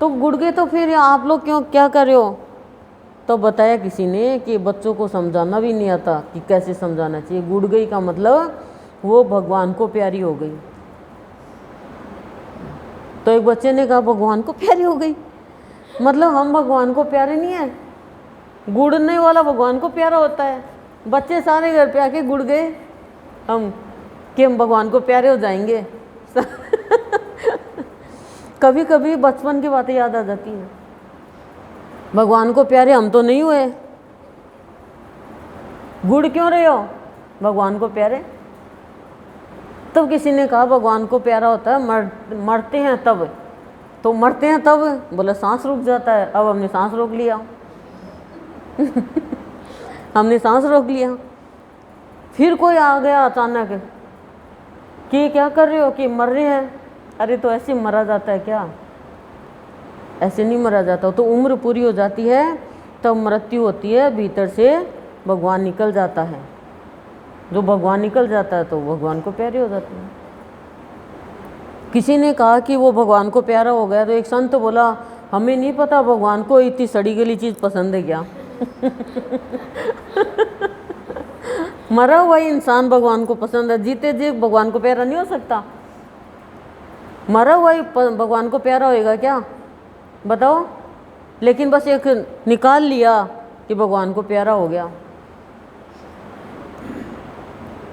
तो गुड़ गई तो फिर आप लोग क्यों क्या कर रहे हो? तो बताया किसी ने कि बच्चों को समझाना भी नहीं आता कि कैसे समझाना चाहिए। गुड़ गई का मतलब वो भगवान को प्यारी हो गई। तो एक बच्चे ने कहा भगवान को प्यारी हो गई, मतलब हम भगवान को प्यारे नहीं है? गुड़ने वाला भगवान को प्यारा होता है। बच्चे सारे घर पे आके गुड़ गए हम कि हम भगवान को प्यारे हो जाएंगे। कभी कभी बचपन की बातें याद आ जाती हैं। भगवान को प्यारे हम तो नहीं हुए, गुड़ क्यों रहे हो भगवान को प्यारे? तब किसी ने कहा भगवान को प्यारा होता है मरते हैं तब। तो मरते हैं तब? बोला सांस रुक जाता है। अब हमने सांस रोक लिया। हमने सांस रोक लिया। फिर कोई आ गया अचानक कि क्या कर रहे हो? कि मर रहे हैं। अरे तो ऐसे मरा जाता है क्या? ऐसे नहीं मरा जाता। तो उम्र पूरी हो जाती है तब मृत्यु होती है, भीतर से भगवान निकल जाता है। जो भगवान निकल जाता है तो भगवान को प्यारे हो जाते हैं। किसी ने कहा कि वो भगवान को प्यारा हो गया, तो एक संत बोला हमें नहीं पता भगवान को इतनी सड़ी गली चीज़ पसंद है क्या? मरा हुआ इंसान भगवान को पसंद है, जीते जी भगवान को प्यारा नहीं हो सकता। मरा हुआ ही भगवान को प्यारा होएगा क्या, बताओ। लेकिन बस एक निकाल लिया कि भगवान को प्यारा हो गया,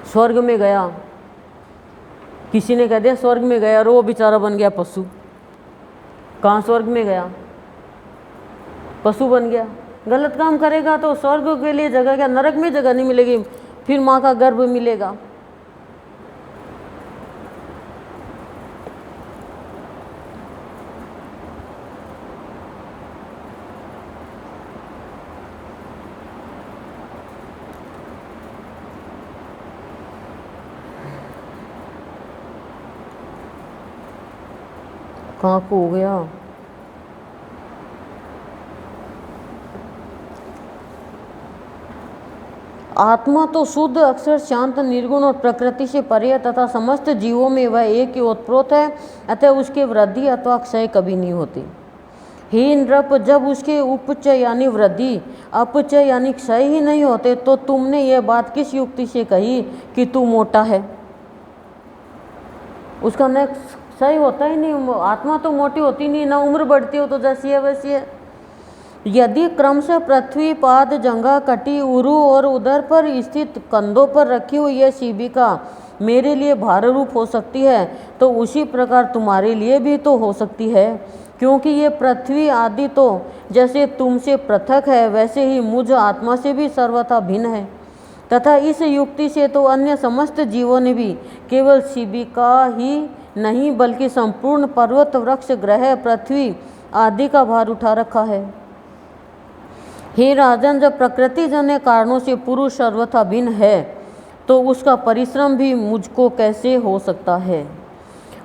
स्वर्ग में गया, किसी ने कह दिया स्वर्ग में गया और वो बेचारा बन गया पशु। कहाँ स्वर्ग में गया, पशु बन गया। गलत काम करेगा तो स्वर्ग के लिए जगह क्या, नरक में जगह नहीं मिलेगी, फिर माँ का गर्भ मिलेगा। कहाँ को हो गया, आत्मा तो शुद्ध अक्षर शांत निर्गुण और प्रकृति से परे है तथा समस्त जीवों में वह एक ही ओतप्रोत है, अतः उसके वृद्धि अथवा क्षय कभी नहीं होती। हे नृप, जब उसके उपचय यानी वृद्धि, अपचय यानी क्षय ही नहीं होते तो तुमने यह बात किस युक्ति से कही कि तू मोटा है। उसका न क्षय होता ही नहीं, आत्मा तो मोटी होती नहीं, ना उम्र बढ़ती हो तो जैसी है वैसी है। यदि क्रमशः पृथ्वी, पाद, जंघा, कटी, उरु और उदर पर स्थित कंधों पर रखी हुई यह शिबिका मेरे लिए भार रूप हो सकती है तो उसी प्रकार तुम्हारे लिए भी तो हो सकती है, क्योंकि ये पृथ्वी आदि तो जैसे तुमसे पृथक है वैसे ही मुझ आत्मा से भी सर्वथा भिन्न है। तथा इस युक्ति से तो अन्य समस्त जीवों ने भी केवल शिबिका ही नहीं बल्कि संपूर्ण पर्वत, वृक्ष, ग्रह, पृथ्वी आदि का भार उठा रखा है। हे राजन, जब प्रकृति जन्य कारणों से पुरुष सर्वथा भिन्न है तो उसका परिश्रम भी मुझको कैसे हो सकता है।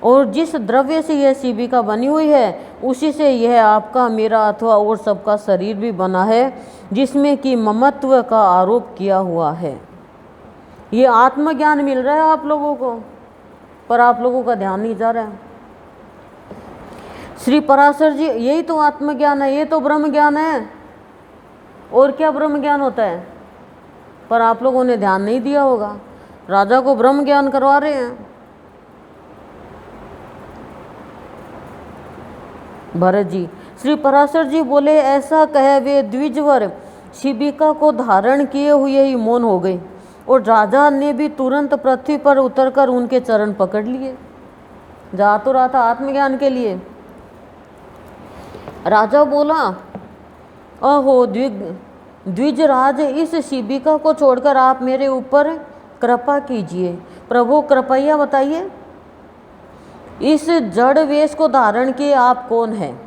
और जिस द्रव्य से यह शिबिका बनी हुई है उसी से यह आपका, मेरा अथवा और सबका शरीर भी बना है जिसमें कि ममत्व का आरोप किया हुआ है। ये आत्मज्ञान मिल रहा है आप लोगों को, पर आप लोगों का ध्यान नहीं जा रहा है। श्री पराशर जी, यही तो आत्मज्ञान है, ये तो ब्रह्म ज्ञान है। और क्या ब्रह्म ज्ञान होता है, पर आप लोगों ने ध्यान नहीं दिया होगा। राजा को ब्रह्म ज्ञान करवा रहे हैं। भरत जी, श्री पराशर जी बोले, ऐसा कहे वे द्विजवर शिबिका को धारण किए हुए ही मौन हो गए और राजा ने भी तुरंत पृथ्वी पर उतरकर उनके चरण पकड़ लिए। जा तो रहा था आत्मज्ञान के लिए। राजा बोला, अहो द्विजराज, इस शिबिका को छोड़कर आप मेरे ऊपर कृपा कीजिए। प्रभु कृपया बताइए, इस जड़ वेश को धारण किए आप कौन हैं?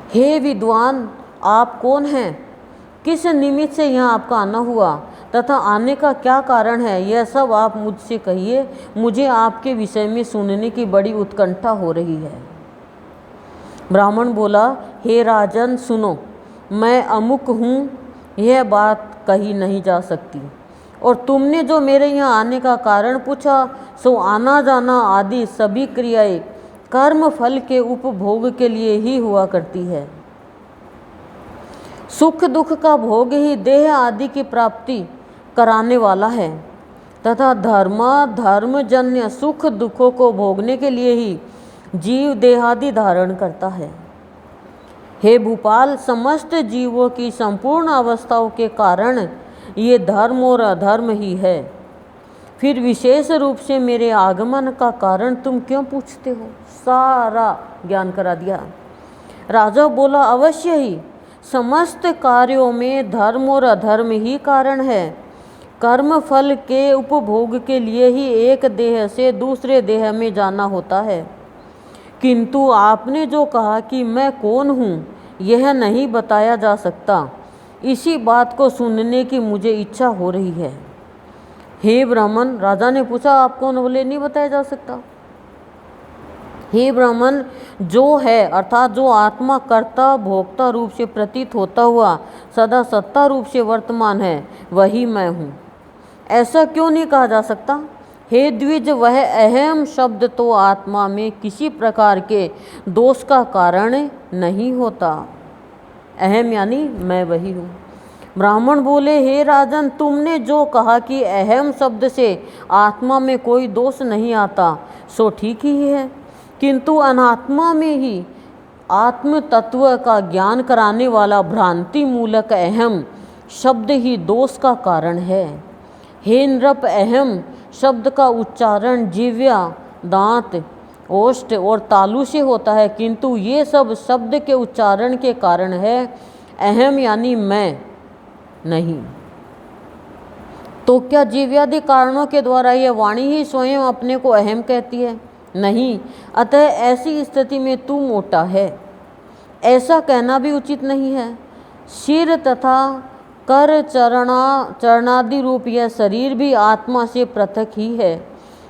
हे विद्वान, आप कौन हैं? किस निमित्त से यहाँ आपका आना हुआ तथा आने का क्या कारण है, यह सब आप मुझसे कहिए। मुझे आपके विषय में सुनने की बड़ी उत्कंठा हो रही है। ब्राह्मण बोला, हे राजन सुनो, मैं अमुक हूँ, यह बात कही नहीं जा सकती। और तुमने जो मेरे यहाँ आने का कारण पूछा सो आना जाना आदि सभी क्रियाएं कर्म फल के उपभोग के लिए ही हुआ करती है। सुख दुख का भोग ही देह आदि की प्राप्ति कराने वाला है तथा धर्मजन्य सुख दुखों को भोगने के लिए ही जीव देहादि धारण करता है। हे भूपाल, समस्त जीवों की संपूर्ण अवस्थाओं के कारण ये धर्म और अधर्म ही है। फिर विशेष रूप से मेरे आगमन का कारण तुम क्यों पूछते हो? सारा ज्ञान करा दिया। राजा बोला, अवश्य ही समस्त कार्यों में धर्म और अधर्म ही कारण है। कर्म फल के उपभोग के लिए ही एक देह से दूसरे देह में जाना होता है, किंतु आपने जो कहा कि मैं कौन हूँ यह नहीं बताया जा सकता, इसी बात को सुनने की मुझे इच्छा हो रही है। हे ब्राह्मण, राजा ने पूछा, आप कौन? बोले, नहीं बताया जा सकता। हे ब्राह्मण, जो है अर्थात जो आत्मा कर्ता भोक्ता रूप से प्रतीत होता हुआ सदा सत्ता रूप से वर्तमान है वही मैं हूँ। ऐसा क्यों नहीं कहा जा सकता? हे द्विज, वह अहम शब्द तो आत्मा में किसी प्रकार के दोष का कारण नहीं होता। अहम यानी मैं वही हूँ। ब्राह्मण बोले, हे राजन, तुमने जो कहा कि अहम शब्द से आत्मा में कोई दोष नहीं आता, सो ठीक ही है, किंतु अनात्मा में ही आत्म तत्व का ज्ञान कराने वाला भ्रांति मूलक अहम शब्द ही दोष का कारण है। हे नृप, अहम शब्द का उच्चारण जिह्वा, दांत, ओष्ठ और तालु से होता है, किंतु ये सब शब्द के उच्चारण के कारण है, अहम यानी मैं नहीं। तो क्या जिह्वादि कारणों के द्वारा यह वाणी ही स्वयं अपने को अहम कहती है? नहीं। अतः ऐसी स्थिति में तू मोटा है, ऐसा कहना भी उचित नहीं है। सिर तथा कर चरणादि रूप यह शरीर भी आत्मा से पृथक ही है।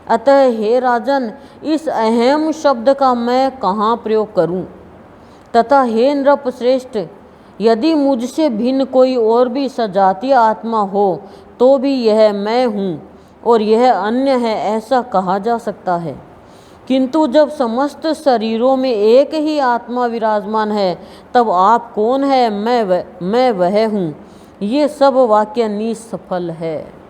अतः हे राजन, इस अहम शब्द का मैं कहाँ प्रयोग करूं? तथा हे नृप श्रेष्ठ, यदि मुझसे भिन्न कोई और भी सजातीय आत्मा हो तो भी यह मैं हूँ और यह अन्य है, ऐसा कहा जा सकता है। किंतु जब समस्त शरीरों में एक ही आत्मा विराजमान है, तब आप कौन है? मैं वह हूँ। ये सब वाक्य निष्फल है।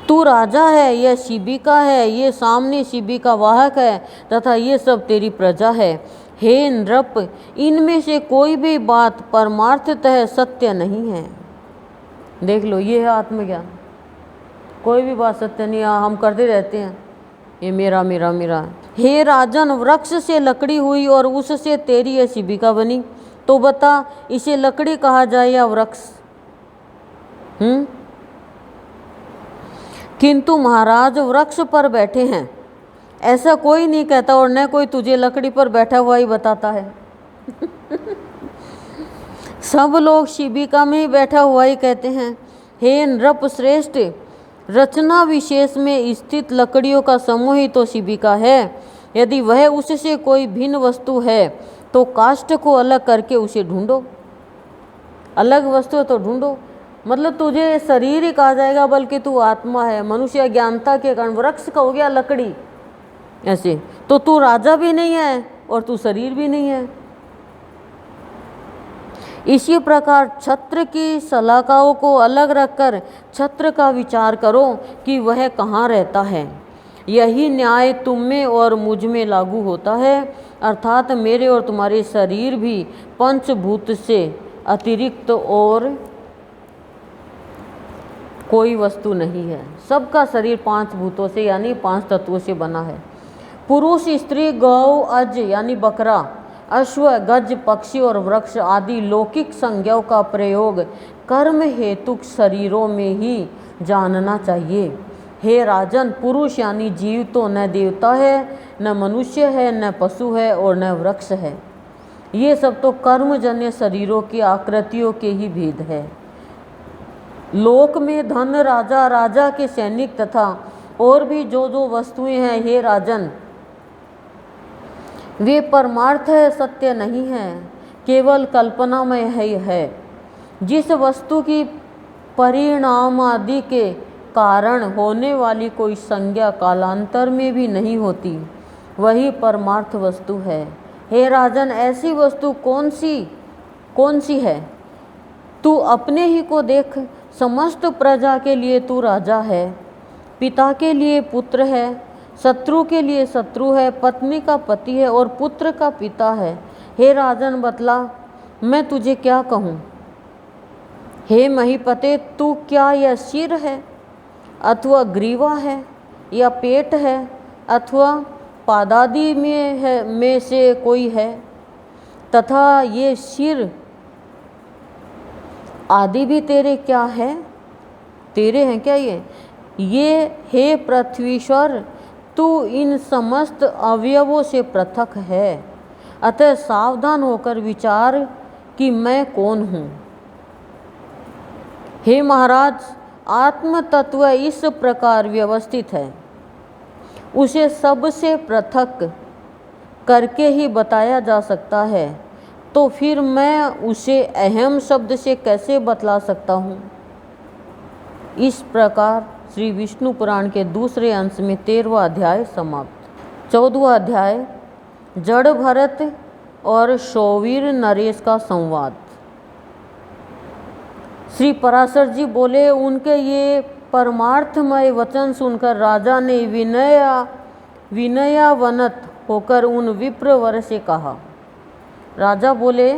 तू राजा है, यह शिबिका है, ये सामने शिबिका वाहक है तथा ये सब तेरी प्रजा है। हे नृप, इनमें से कोई भी बात परमार्थतः सत्य नहीं है। देख लो, ये है आत्मज्ञान। कोई भी बात सत्य नहीं है, हम करते रहते हैं ये मेरा मेरा मेरा। हे राजन, वृक्ष से लकड़ी हुई और उससे तेरी यह शिबिका बनी, तो बता इसे लकड़ी कहा जाए या वृक्ष? किंतु महाराज, वृक्ष पर बैठे हैं ऐसा कोई नहीं कहता और न कोई तुझे लकड़ी पर बैठा हुआ ही बताता है। सब लोग शिबिका में ही बैठा हुआ ही कहते हैं। हे नृप श्रेष्ठ, रचना विशेष में स्थित लकड़ियों का समूह ही तो शिबिका है। यदि वह उससे कोई भिन्न वस्तु है तो काष्ठ को अलग करके उसे ढूंढो। अलग वस्तु है तो ढूंढो, मतलब तुझे शरीर ही कहा जाएगा, बल्कि तू आत्मा है। मनुष्य ज्ञानता के कारण वृक्ष का हो गया लकड़ी, ऐसे तो तू राजा भी नहीं है और तू शरीर भी नहीं है। इसी प्रकार छत्र की शलाकाओं को अलग रखकर छत्र का विचार करो कि वह कहाँ रहता है। यही न्याय तुम में और मुझ में लागू होता है, अर्थात मेरे और तुम्हारे शरीर भी पंचभूत से अतिरिक्त और कोई वस्तु नहीं है। सबका शरीर 5 भूतों से यानी 5 तत्वों से बना है। पुरुष, स्त्री, गौ, अज यानी बकरा, अश्व, गज, पक्षी और वृक्ष आदि लौकिक संज्ञाओं का प्रयोग कर्म हेतुक शरीरों में ही जानना चाहिए। हे राजन, पुरुष यानी जीव तो न देवता है, न मनुष्य है, न पशु है और न वृक्ष है। ये सब तो कर्मजन्य शरीरों की आकृतियों के ही भेद है। लोक में धन, राजा, राजा के सैनिक तथा और भी जो जो वस्तुएं हैं, हे राजन, वे परमार्थ है, सत्य नहीं है, केवल कल्पनामय है। जिस वस्तु की परिणाम आदि के कारण होने वाली कोई संज्ञा कालांतर में भी नहीं होती, वही परमार्थ वस्तु है। हे राजन, ऐसी वस्तु कौन सी है? तू अपने ही को देख। समस्त प्रजा के लिए तू राजा है, पिता के लिए पुत्र है, शत्रु के लिए शत्रु है, पत्नी का पति है और पुत्र का पिता है। हे राजन, बतला मैं तुझे क्या कहूँ? हे महीपते, तू क्या यह सिर है अथवा ग्रीवा है या पेट है अथवा पादादि में से कोई है? तथा ये सिर आदि भी तेरे क्या है? तेरे हैं क्या ये हे पृथ्वीश्वर, तू इन समस्त अवयवों से पृथक है। अतः सावधान होकर विचार कि मैं कौन हूँ। हे महाराज, आत्म तत्व इस प्रकार व्यवस्थित है, उसे सबसे पृथक करके ही बताया जा सकता है, तो फिर मैं उसे अहम शब्द से कैसे बतला सकता हूँ? इस प्रकार श्री विष्णु पुराण के दूसरे अंश में 13वां अध्याय समाप्त। 14वां अध्याय जड़ भरत और शौवीर नरेश का संवाद। श्री पराशर जी बोले, उनके ये परमार्थमय वचन सुनकर राजा ने विनयावनत होकर उन विप्रवर से कहा। राजा बोले,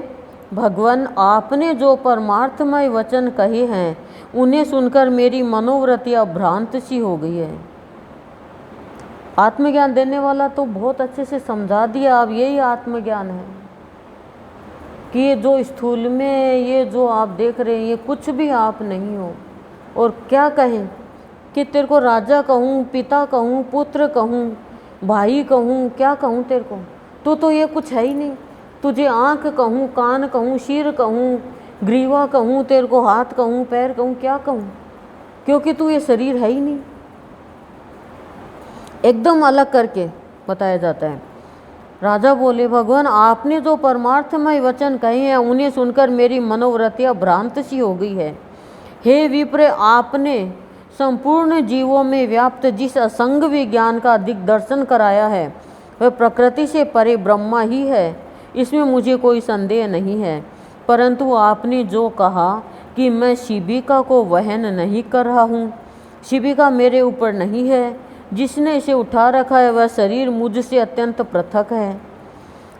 भगवान, आपने जो परमार्थमय वचन कहे हैं उन्हें सुनकर मेरी मनोवृत्तियाँ भ्रांत सी हो गई है। आत्मज्ञान देने वाला तो बहुत अच्छे से समझा दिया। अब यही आत्मज्ञान है कि ये जो स्थूल में ये जो आप देख रहे हैं ये कुछ भी आप नहीं हो। और क्या कहें कि तेरे को राजा कहूँ, पिता कहूँ, पुत्र कहूँ, भाई कहूँ, क्या कहूँ तेरे को? तो ये कुछ है ही नहीं। तुझे आँख कहूँ, कान कहूँ, सिर कहूँ, ग्रीवा कहूँ, तेरे को हाथ कहूँ, पैर कहूँ, क्या कहूँ? क्योंकि तू ये शरीर है ही नहीं। एकदम अलग करके बताया जाता है। राजा बोले, भगवान, आपने जो परमार्थमय वचन कहे हैं उन्हें सुनकर मेरी मनोवृत्तियाँ भ्रांत सी हो गई है। हे विप्र, आपने संपूर्ण जीवों में व्याप्त जिस असंग विज्ञान का दिग्दर्शन कराया है वह प्रकृति से परे ब्रह्मा ही है, इसमें मुझे कोई संदेह नहीं है। परंतु आपने जो कहा कि मैं शिबिका को वहन नहीं कर रहा हूँ, शिबिका मेरे ऊपर नहीं है, जिसने इसे उठा रखा है वह शरीर मुझसे अत्यंत पृथक है।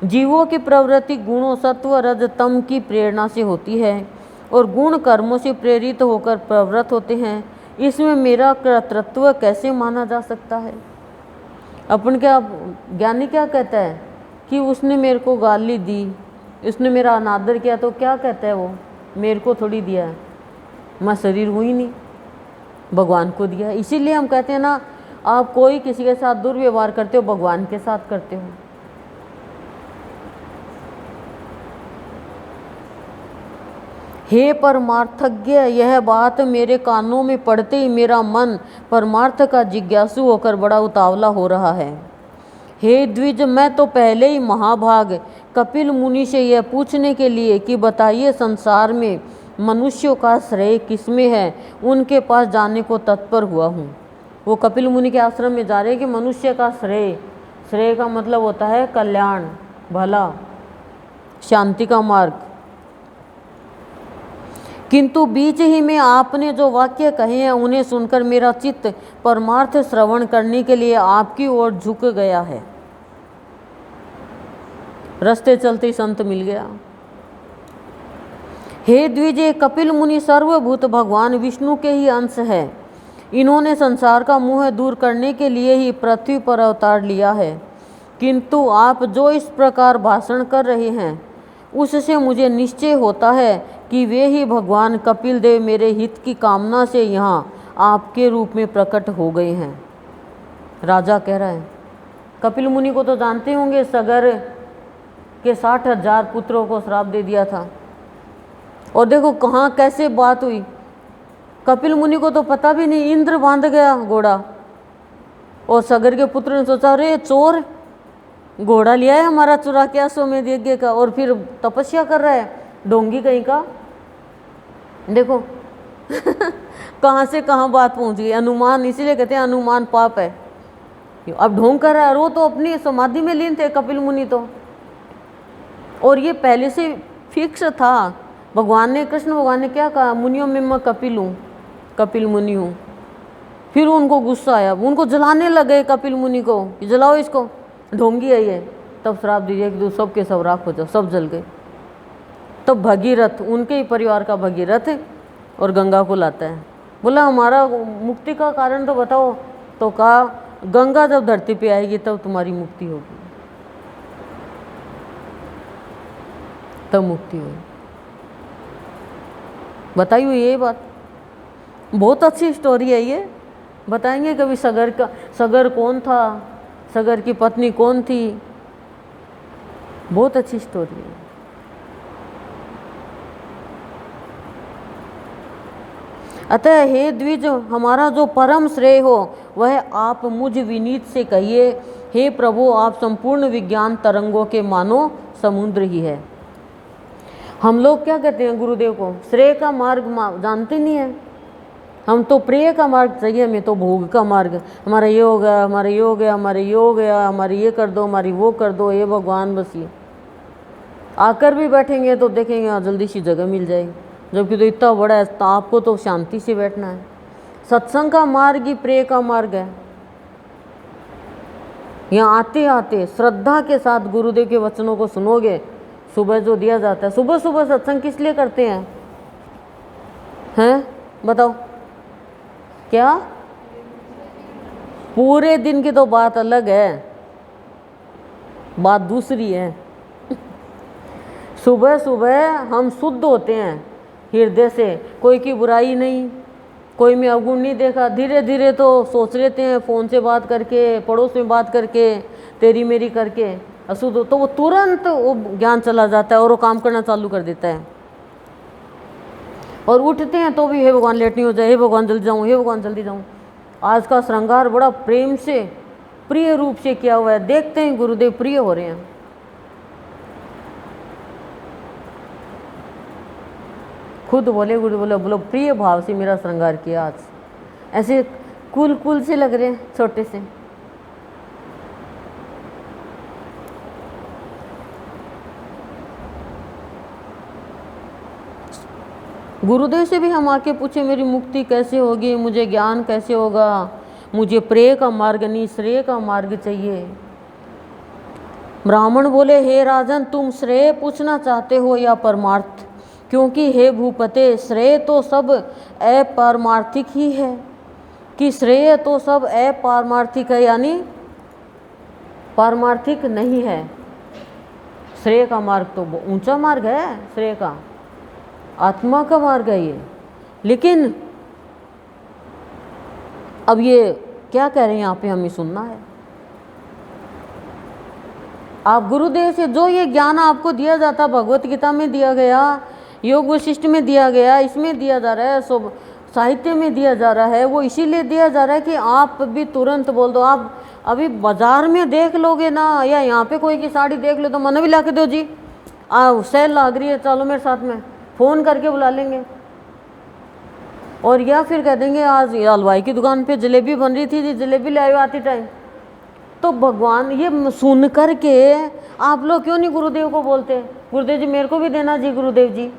जीवों की प्रवृत्ति गुणों सत्व रज तम की प्रेरणा से होती है और गुण कर्मों से प्रेरित होकर प्रवृत्त होते हैं। इसमें मेरा कर्तृत्व कैसे माना जा सकता है? अपन क्या ज्ञानी क्या कहता है कि उसने मेरे को गाली दी, उसने मेरा अनादर किया, तो क्या कहता है वो? मेरे को थोड़ी दिया है, मैं शरीर हूँ ही नहीं, भगवान को दिया है। इसीलिए हम कहते हैं ना, आप कोई किसी के साथ दुर्व्यवहार करते हो भगवान के साथ करते हो। हे परमार्थज्ञ, यह बात मेरे कानों में पड़ते ही मेरा मन परमार्थ का जिज्ञासु होकर बड़ा उतावला हो रहा है। हे द्विज, मैं तो पहले ही महाभाग कपिल मुनि से यह पूछने के लिए कि बताइए संसार में मनुष्यों का श्रेय किसमें है, उनके पास जाने को तत्पर हुआ हूँ। वो कपिल मुनि के आश्रम में जा रहे कि मनुष्य का श्रेय का मतलब होता है कल्याण, भला, शांति का मार्ग। किंतु बीच ही में आपने जो वाक्य कहे हैं उन्हें सुनकर मेरा चित्त परमार्थ श्रवण करने के लिए आपकी ओर झुक गया है। रास्ते चलते संत मिल गया। हे द्विजे, कपिल मुनि सर्वभूत भगवान विष्णु के ही अंश है। इन्होंने संसार का मोह दूर करने के लिए ही पृथ्वी पर अवतार लिया है। किंतु आप जो इस प्रकार भाषण कर रहे हैं उससे मुझे निश्चय होता है कि वे ही भगवान कपिल देव मेरे हित की कामना से यहाँ आपके रूप में प्रकट हो गए हैं। राजा कह रहा है, कपिल मुनि को तो जानते होंगे, सगर के 60,000 पुत्रों को श्राप दे दिया था। और देखो कहाँ कैसे बात हुई। कपिल मुनि को तो पता भी नहीं, इंद्र बांध गया घोड़ा। और सगर के पुत्र ने सोचा, अरे चोर, घोड़ा लिया है हमारा चुरा के अश्वमेध यज्ञ का, और फिर तपस्या कर रहा है, ढोंगी कहीं का। देखो कहाँ से कहाँ बात पहुँच गई। अनुमान, इसीलिए कहते हैं अनुमान पाप है। अब ढोंग कर रहा है, वो तो अपनी समाधि में लीन थे कपिल मुनि तो। और ये पहले से फिक्स था। भगवान ने, कृष्ण भगवान ने क्या कहा, मुनियों में मैं कपिल हूँ, कपिल मुनि हूँ। फिर उनको गुस्सा आया, उनको जलाने लगे कपिल मुनि को, जलाओ इसको, ढोंगी है ये। तब श्राप दीजिए कि सब के सब राख हो जाओ, सब जल गए। तब भगीरथ, उनके ही परिवार का भगीरथ और गंगा को लाता है। बोला हमारा मुक्ति का कारण तो बताओ। तो कहा, गंगा जब धरती पे आएगी तब तुम्हारी मुक्ति होगी, तब मुक्ति होगी। बताई हुई ये बात, बहुत अच्छी स्टोरी है ये। बताएंगे कभी सगर कौन था, सगर की पत्नी कौन थी, बहुत अच्छी स्टोरी है। अतः हे द्विज, हमारा जो परम श्रेय हो वह आप मुझ विनीत से कहिए। हे प्रभु, आप संपूर्ण विज्ञान तरंगों के मानो समुद्र ही है। हम लोग क्या कहते हैं गुरुदेव को, श्रेय का मार्ग जानते नहीं है। हम तो प्रिय का मार्ग चाहिए, हमें तो भोग का मार्ग। हमारा ये हो गया, हमारा ये हो गया, हमारे ये हो गया, हमारी ये कर दो, हमारी वो कर दो, ये भगवान बस ये। आकर भी बैठेंगे तो देखेंगे हाँ जल्दी सी जगह मिल जाएगी, जबकि तो इतना बड़ा है, तो आपको तो शांति से बैठना है। सत्संग का मार्ग ही प्रेय का मार्ग है। यहाँ आते आते श्रद्धा के साथ गुरुदेव के वचनों को सुनोगे। सुबह जो दिया जाता है, सुबह सुबह सत्संग किस लिए करते हैं? बताओ क्या? पूरे दिन की तो बात अलग है, बात दूसरी है। सुबह सुबह हम शुद्ध होते हैं हृदय से, कोई की बुराई नहीं, कोई में अवगुण नहीं देखा। धीरे धीरे तो सोच लेते हैं फ़ोन से बात करके, पड़ोस में बात करके, तेरी मेरी करके अशुद्ध, तो वो तुरंत वो ज्ञान चला जाता है और वो काम करना चालू कर देता है। और उठते हैं तो भी हे भगवान लेट नहीं हो जाए, हे भगवान जल्दी जाऊँ, हे भगवान जल्दी जाऊँ। आज का श्रृंगार बड़ा प्रेम से प्रिय रूप से किया हुआ है, देखते हैं गुरुदेव प्रिय हो रहे हैं। खुद बोले गुरुदेव बोलो प्रिय भाव से मेरा श्रृंगार किया आज, ऐसे कुल कुल से लग रहे हैं छोटे से। गुरुदेव से भी हम आके पूछे मेरी मुक्ति कैसे होगी, मुझे ज्ञान कैसे होगा, मुझे प्रेय का मार्ग नहीं श्रेय का मार्ग चाहिए। ब्राह्मण बोले हे राजन तुम श्रेय पूछना चाहते हो या परमार्थ? क्योंकि हे भूपते श्रेय तो सब अपारमार्थिक ही है, कि श्रेय तो सब अपारमार्थिक है, यानी पारमार्थिक नहीं है। श्रेय का मार्ग तो ऊंचा मार्ग है, श्रेय का आत्मा का मार्ग है ये। लेकिन अब ये क्या कह रहे हैं यहाँ पे हमें सुनना है। आप गुरुदेव से जो ये ज्ञान आपको दिया जाता, भगवत गीता में दिया गया, योग वशिष्ठ में दिया गया, इसमें दिया जा रहा है, सब साहित्य में दिया जा रहा है, वो इसीलिए दिया जा रहा है कि आप भी तुरंत बोल दो। आप अभी बाजार में देख लोगे ना, या यहाँ पे कोई की साड़ी देख लो तो मन भी ला के दो जी, सेल लग रही है चलो मेरे साथ में, फ़ोन करके बुला लेंगे। और या फिर कह देंगे आज हलवाई की दुकान पे जलेबी बन रही थी जी, जलेबी ले आए आती टाइम। तो भगवान ये सुन कर के आप लोग क्यों नहीं गुरुदेव को बोलते, गुरुदेव जी मेरे को भी देना जी, गुरुदेव जी।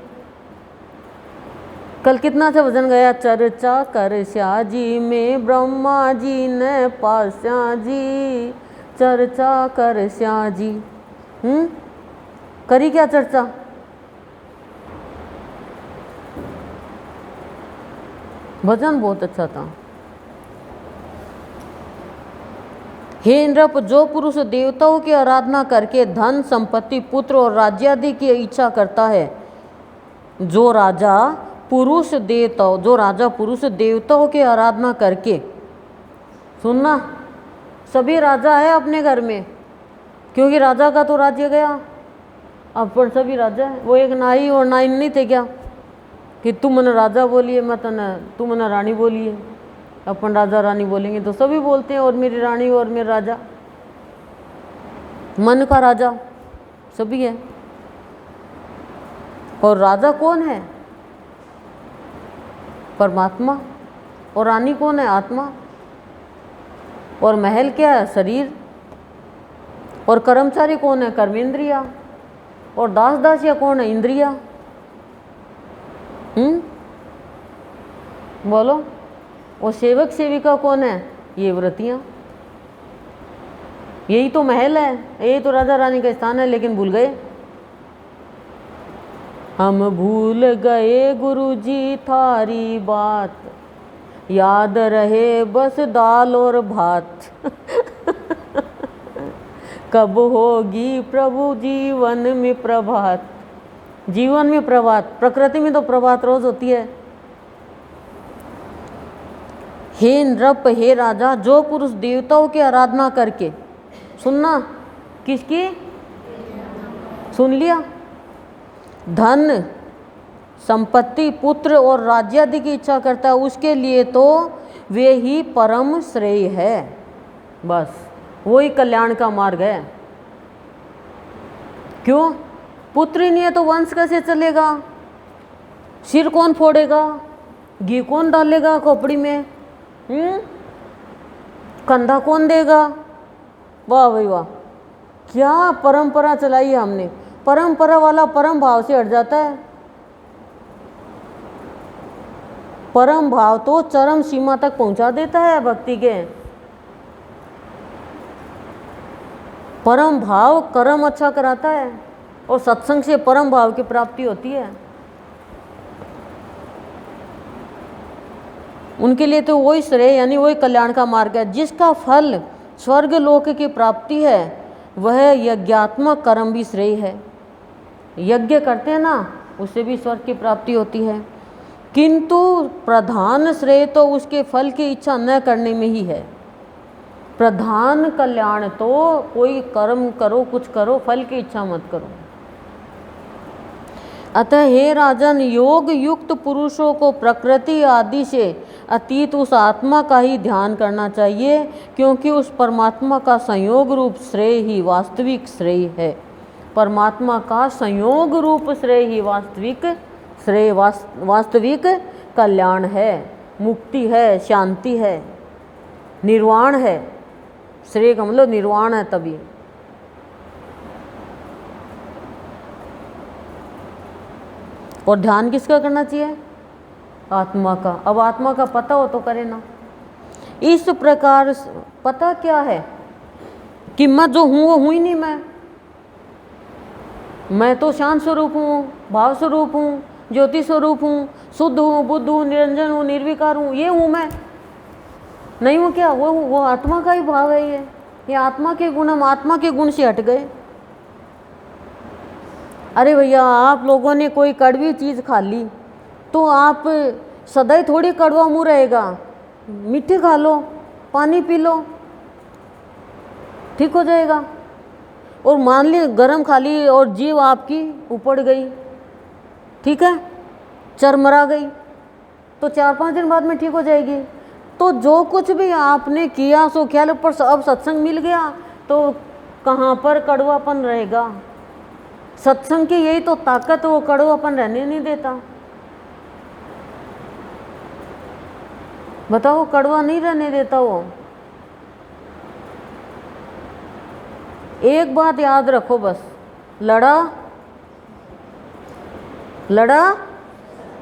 कल कितना अच्छा भजन गया, चर्चा कर श्या जी में ब्रह्मा जी ने पास्या जी, चर्चा कर श्या जी। करी क्या चर्चा? भजन बहुत अच्छा था। हे नृप जो पुरुष देवताओं की आराधना करके धन संपत्ति पुत्र और राज्य आदि की इच्छा करता है, जो राजा पुरुष देवताओं की आराधना करके, सुनना सभी राजा है अपने घर में, क्योंकि राजा का तो राज्य गया, अब पर सभी राजा है। वो एक नाई और नाइन नहीं थे क्या कि तुम मन राजा बोलिए, मैं तुम मन रानी बोलिए। अपन राजा रानी बोलेंगे तो सभी बोलते हैं, और मेरी रानी और मेरा राजा, मन का राजा सभी है। और राजा कौन है? परमात्मा। और रानी कौन है? आत्मा। और महल क्या है? शरीर। और कर्मचारी कौन है? कर्मेंद्रिया। और दास दासिया कौन है? इंद्रिया। बोलो। और सेवक सेविका कौन है? ये व्रतियाँ। यही तो महल है, यही तो राजा रानी का स्थान है, लेकिन भूल गए। हम भूल गए गुरुजी थारी बात, याद रहे बस दाल और भात। कब होगी प्रभु जीवन में प्रभात। जीवन में प्रभात, प्रकृति में तो प्रभात रोज होती है। हे नृप, हे राजा, जो पुरुष देवताओं की आराधना करके, सुनना किसकी? सुन लिया? धन संपत्ति पुत्र और राज्य आदि की इच्छा करता है, उसके लिए तो वे ही परम श्रेय है। बस वही कल्याण का मार्ग है। क्यों? पुत्र ही नहीं है तो वंश कैसे चलेगा? सिर कौन फोड़ेगा? घी कौन डालेगा खोपड़ी में? कंधा कौन देगा? वाह भाई वाह, क्या परंपरा चलाई है हमने। परंपरा वाला परम भाव से हट जाता है। परम भाव तो चरम सीमा तक पहुंचा देता है भक्ति के। परम भाव कर्म अच्छा कराता है और सत्संग से परम भाव की प्राप्ति होती है। उनके लिए तो वही श्रेय यानी वही कल्याण का मार्ग है। जिसका फल स्वर्ग लोक की प्राप्ति है वह यज्ञात्मक कर्म भी श्रेय है। यज्ञ करते हैं ना, उससे भी स्वर्ग की प्राप्ति होती है, किंतु प्रधान श्रेय तो उसके फल की इच्छा न करने में ही है। प्रधान कल्याण तो कोई कर्म करो, कुछ करो, फल की इच्छा मत करो। अतः हे राजन, योग युक्त पुरुषों को प्रकृति आदि से अतीत उस आत्मा का ही ध्यान करना चाहिए, क्योंकि उस परमात्मा का संयोग रूप श्रेय ही वास्तविक श्रेय है। परमात्मा का संयोग रूप श्रेय ही वास्तविक श्रेय, वास्तविक कल्याण है, मुक्ति है, शांति है, निर्वाण है। श्रेय का मतलब निर्वाण है। तभी और ध्यान किसका करना चाहिए? आत्मा का। अब आत्मा का पता हो तो करे ना। इस प्रकार पता क्या है कि मैं जो हूँ वो हूँ ही नहीं। मैं तो शांत स्वरूप हूँ, भाव स्वरूप हूँ, ज्योति स्वरूप हूँ, शुद्ध हूँ, बुद्ध हूँ, निरंजन हूँ, निर्विकार हूँ। ये हूँ मैं, नहीं हूँ क्या? वो आत्मा का ही भाव है। ये आत्मा के गुण, हम आत्मा के गुण से हट गए। अरे भैया, आप लोगों ने कोई कड़वी चीज़ खा ली तो आप सदैव थोड़ी कड़वा मुँह रहेगा। मीठे खा लो, पानी पी लो, ठीक हो जाएगा। और मान ली गरम खा ली और जीभ आपकी उपड़ गई, ठीक है, चरमरा गई, तो 4-5 दिन बाद में ठीक हो जाएगी। तो जो कुछ भी आपने किया सो ख्याल पर अब सत्संग मिल गया तो कहाँ पर कड़वापन रहेगा? सत्संग की यही तो ताकत, वो कड़वापन रहने नहीं देता। बताओ, कड़वा नहीं रहने देता वो। एक बात याद रखो बस, लड़ा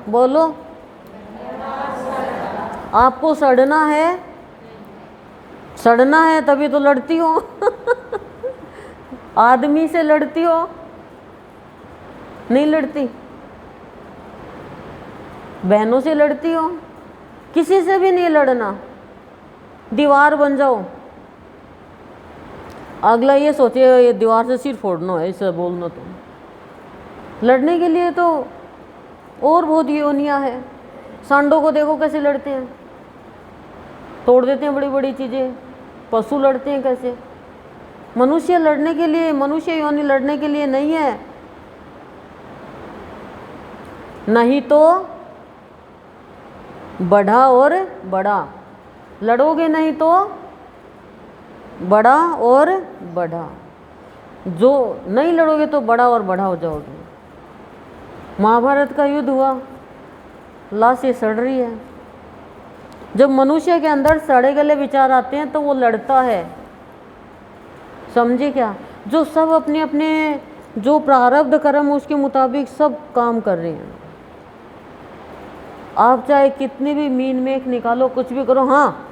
बोलो, आपको सड़ना है तभी तो लड़ती हो। आदमी से लड़ती हो, नहीं लड़ती। बहनों से लड़ती हो, किसी से भी नहीं लड़ना, दीवार बन जाओ। अगला ये सोचे ये दीवार से सिर फोड़ना है, इसे बोलना। तो लड़ने के लिए तो और बहुत योनियां है। सांडों को देखो कैसे लड़ते हैं, तोड़ देते हैं बड़ी बड़ी चीज़ें। पशु लड़ते हैं कैसे। मनुष्य लड़ने के लिए, मनुष्य योनि लड़ने के लिए नहीं है। नहीं तो बढ़ा और बड़ा, लड़ोगे नहीं तो बड़ा और बड़ा। जो नहीं लड़ोगे तो बड़ा और बड़ा हो जाओगे। महाभारत का युद्ध हुआ, लाशें सड़ रही है। जब मनुष्य के अंदर सड़े गले विचार आते हैं तो वो लड़ता है, समझे क्या? जो सब अपने अपने जो प्रारब्ध कर्म उसके मुताबिक सब काम कर रहे हैं। आप चाहे कितनी भी मीन मेख निकालो, कुछ भी करो, हाँ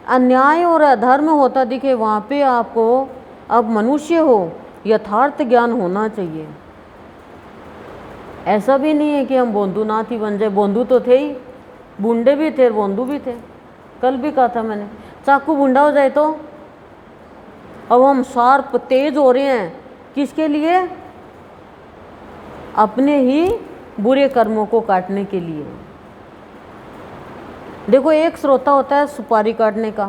अन्याय और अधर्म होता दिखे वहाँ पे आपको, अब मनुष्य हो, यथार्थ ज्ञान होना चाहिए। ऐसा भी नहीं है कि हम बोंदूनाथ ही बन जाए। बोंदू तो थे ही, बूंदे भी थे, बोंदू भी थे। कल भी कहा था मैंने, चाकू बूंदा हो जाए तो अब हम शार्प तेज हो रहे हैं, किसके लिए? अपने ही बुरे कर्मों को काटने के लिए। देखो, एक श्रोता होता है सुपारी काटने का,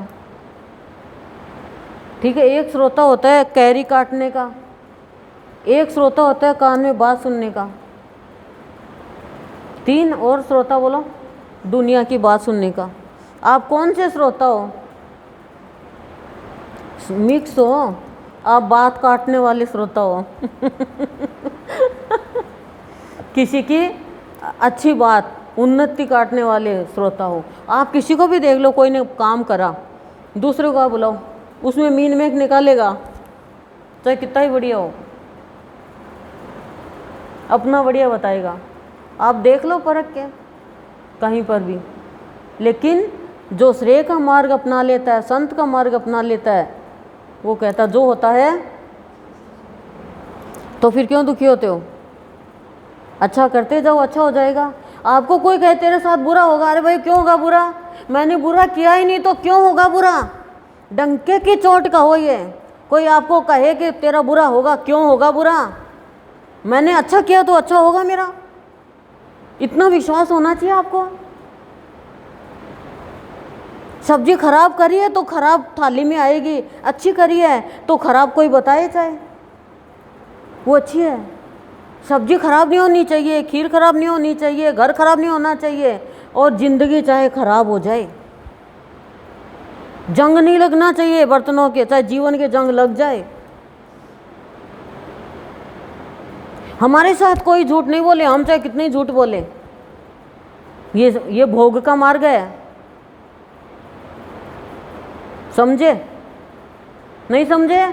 ठीक है, एक श्रोता होता है कैरी काटने का, एक श्रोता होता है कान में बात सुनने का, 3 और श्रोता बोलो दुनिया की बात सुनने का। आप कौन से श्रोता हो? मिक्स हो, आप बात काटने वाले श्रोता हो। किसी की अच्छी बात, उन्नति काटने वाले श्रोता हो। आप किसी को भी देख लो, कोई ने काम करा, दूसरे को आप बुलाओ, उसमें मीन मेख निकालेगा, चाहे कितना ही बढ़िया हो। अपना बढ़िया बताएगा, आप देख लो परख के कहीं पर भी। लेकिन जो श्रेय का मार्ग अपना लेता है, संत का मार्ग अपना लेता है, वो कहता जो होता है। तो फिर क्यों दुखी होते हो? अच्छा करते जाओ, अच्छा हो जाएगा। आपको कोई कहे तेरे साथ बुरा होगा, अरे भाई क्यों होगा बुरा? मैंने बुरा किया ही नहीं तो क्यों होगा बुरा? डंके की चोट का हो ये। कोई आपको कहे कि तेरा बुरा होगा, क्यों होगा बुरा? मैंने अच्छा किया तो अच्छा होगा मेरा। इतना विश्वास होना चाहिए आपको। सब्जी खराब करी है तो खराब थाली में आएगी, अच्छी करी है तो खराब कोई बताए चाहे वो अच्छी है। सब्जी खराब नहीं होनी चाहिए, खीर खराब नहीं होनी चाहिए, घर खराब नहीं होना चाहिए, और ज़िंदगी चाहे खराब हो जाए, जंग नहीं लगना चाहिए बर्तनों के, चाहे जीवन के जंग लग जाए। हमारे साथ कोई झूठ नहीं बोले, हम चाहे कितने झूठ बोले, ये भोग का मार्ग है। समझे? नहीं समझे?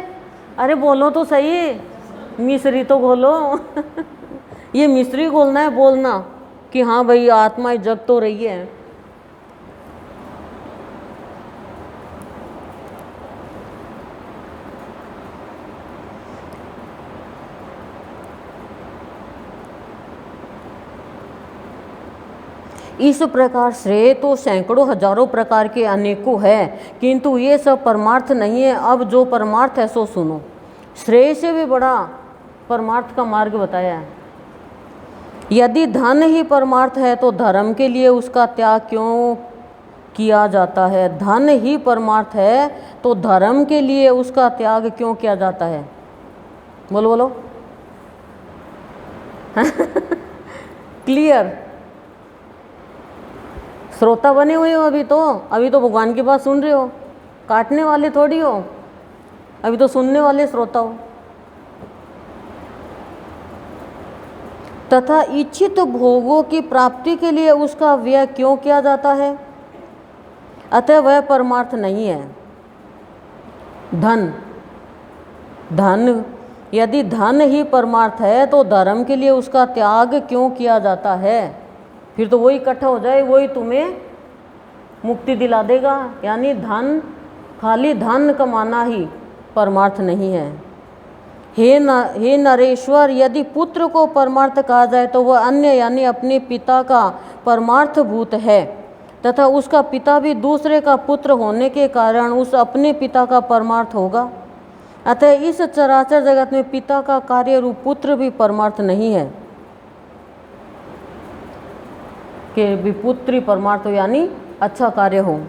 अरे बोलो तो सही, मिश्री तो घोलो। ये मिश्री घोलना है, बोलना कि हाँ भाई आत्मा जग तो रही है। इस प्रकार श्रेय तो सैकड़ों हजारों प्रकार के अनेकों है, किंतु ये सब परमार्थ नहीं है। अब जो परमार्थ है सो सुनो। श्रेय से भी बड़ा परमार्थ का मार्ग बताया है। यदि धन ही परमार्थ है तो धर्म के लिए उसका त्याग क्यों किया जाता है? धन ही परमार्थ है तो धर्म के लिए उसका त्याग क्यों किया जाता है? बोलो बोलो। क्लियर? श्रोता बने हुए हो अभी तो भगवान की बात सुन रहे हो, काटने वाले थोड़ी हो, अभी तो सुनने वाले श्रोता हो। तथा इच्छित भोगों की प्राप्ति के लिए उसका व्यय क्यों किया जाता है? अतः वह परमार्थ नहीं है। धन यदि धन ही परमार्थ है तो धर्म के लिए उसका त्याग क्यों किया जाता है? फिर तो वही इकट्ठा हो जाए, वही तुम्हें मुक्ति दिला देगा। यानी धन, खाली धन कमाना ही परमार्थ नहीं है। हे नरेश्वर, यदि पुत्र को परमार्थ कहा जाए तो वह अन्य यानी अपने पिता का परमार्थ भूत है, तथा उसका पिता भी दूसरे का पुत्र होने के कारण उस अपने पिता का परमार्थ होगा। अतः इस चराचर जगत में पिता का कार्य रूप पुत्र भी परमार्थ नहीं है कि विपुत्री परमार्थ हो, यानी अच्छा कार्य हो,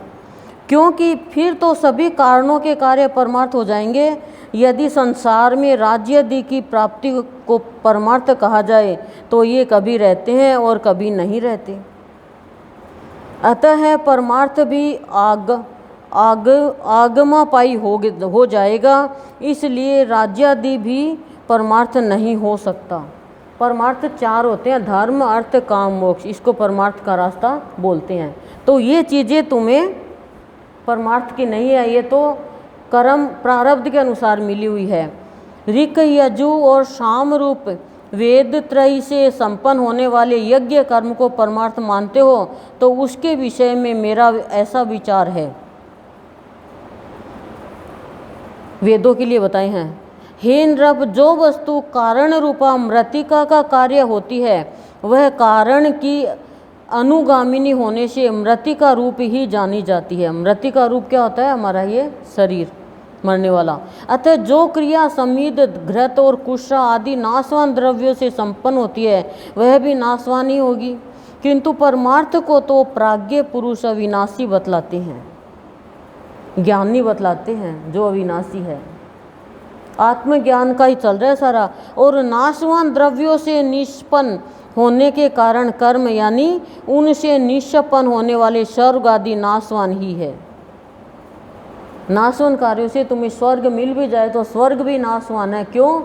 क्योंकि फिर तो सभी कारणों के कार्य परमार्थ हो जाएंगे। यदि संसार में राज्यादि की प्राप्ति को परमार्थ कहा जाए तो ये कभी रहते हैं और कभी नहीं रहते। अतः परमार्थ भी आगमापाई हो जाएगा, इसलिए राज्यादि भी परमार्थ नहीं हो सकता। परमार्थ चार होते हैं, धर्म अर्थ काम मोक्ष, इसको परमार्थ का रास्ता बोलते हैं। तो ये चीज़ें तुम्हें परमार्थ की नहीं है, ये तो कर्म प्रारब्ध के अनुसार मिली हुई है। ऋक यजु और शाम रूप वेद त्रयी से संपन्न होने वाले यज्ञ कर्म को परमार्थ मानते हो तो उसके विषय में मेरा ऐसा विचार है। वेदों के लिए बताए हैं। हे नृप, जो वस्तु कारण रूपा मृतिका का कार्य होती है वह कारण की अनुगामिनी होने से मृतिका रूप ही जानी जाती है। मृतिका रूप क्या होता है? हमारा ये शरीर, मरने वाला। अतः जो क्रिया समीध, घृत और कुशा आदि नाशवान द्रव्यों से संपन्न होती है वह भी नाशवान ही होगी, किंतु परमार्थ को तो प्राज्ञ पुरुष अविनाशी बतलाते हैं, ज्ञानी बतलाते हैं जो अविनाशी है। आत्मज्ञान का ही चल रहा है सारा। और नाशवान द्रव्यों से निष्पन्न होने के कारण कर्म यानी उनसे निष्पन्न होने वाले स्वर्ग आदि नाशवान ही है। नाशवान कार्यों से तुम्हें स्वर्ग मिल भी जाए तो स्वर्ग भी नाशवान है। क्यों?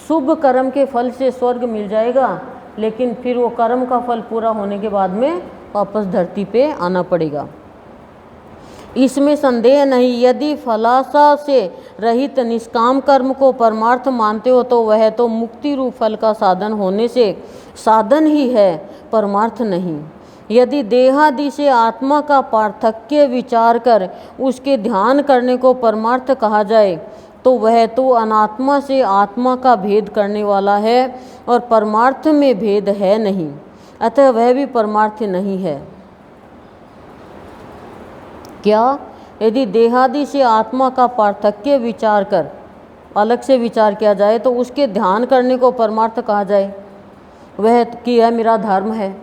शुभ कर्म के फल से स्वर्ग मिल जाएगा, लेकिन फिर वो कर्म का फल पूरा होने के बाद में वापस धरती पे आना पड़ेगा। इसमें संदेह नहीं। यदि फलाशा से रहित निष्काम कर्म को परमार्थ मानते हो तो वह तो मुक्ति रूप फल का साधन होने से साधन ही है, परमार्थ नहीं। यदि देहादि से आत्मा का पार्थक्य विचार कर उसके ध्यान करने को परमार्थ कहा जाए तो वह तो अनात्मा से आत्मा का भेद करने वाला है और परमार्थ में भेद है नहीं, अतः वह भी परमार्थ नहीं है। क्या? यदि देहादि से आत्मा का पार्थक्य विचार कर अलग से विचार किया जाए तो उसके ध्यान करने को परमार्थ कहा जाए, वह कि यह मेरा धर्म है,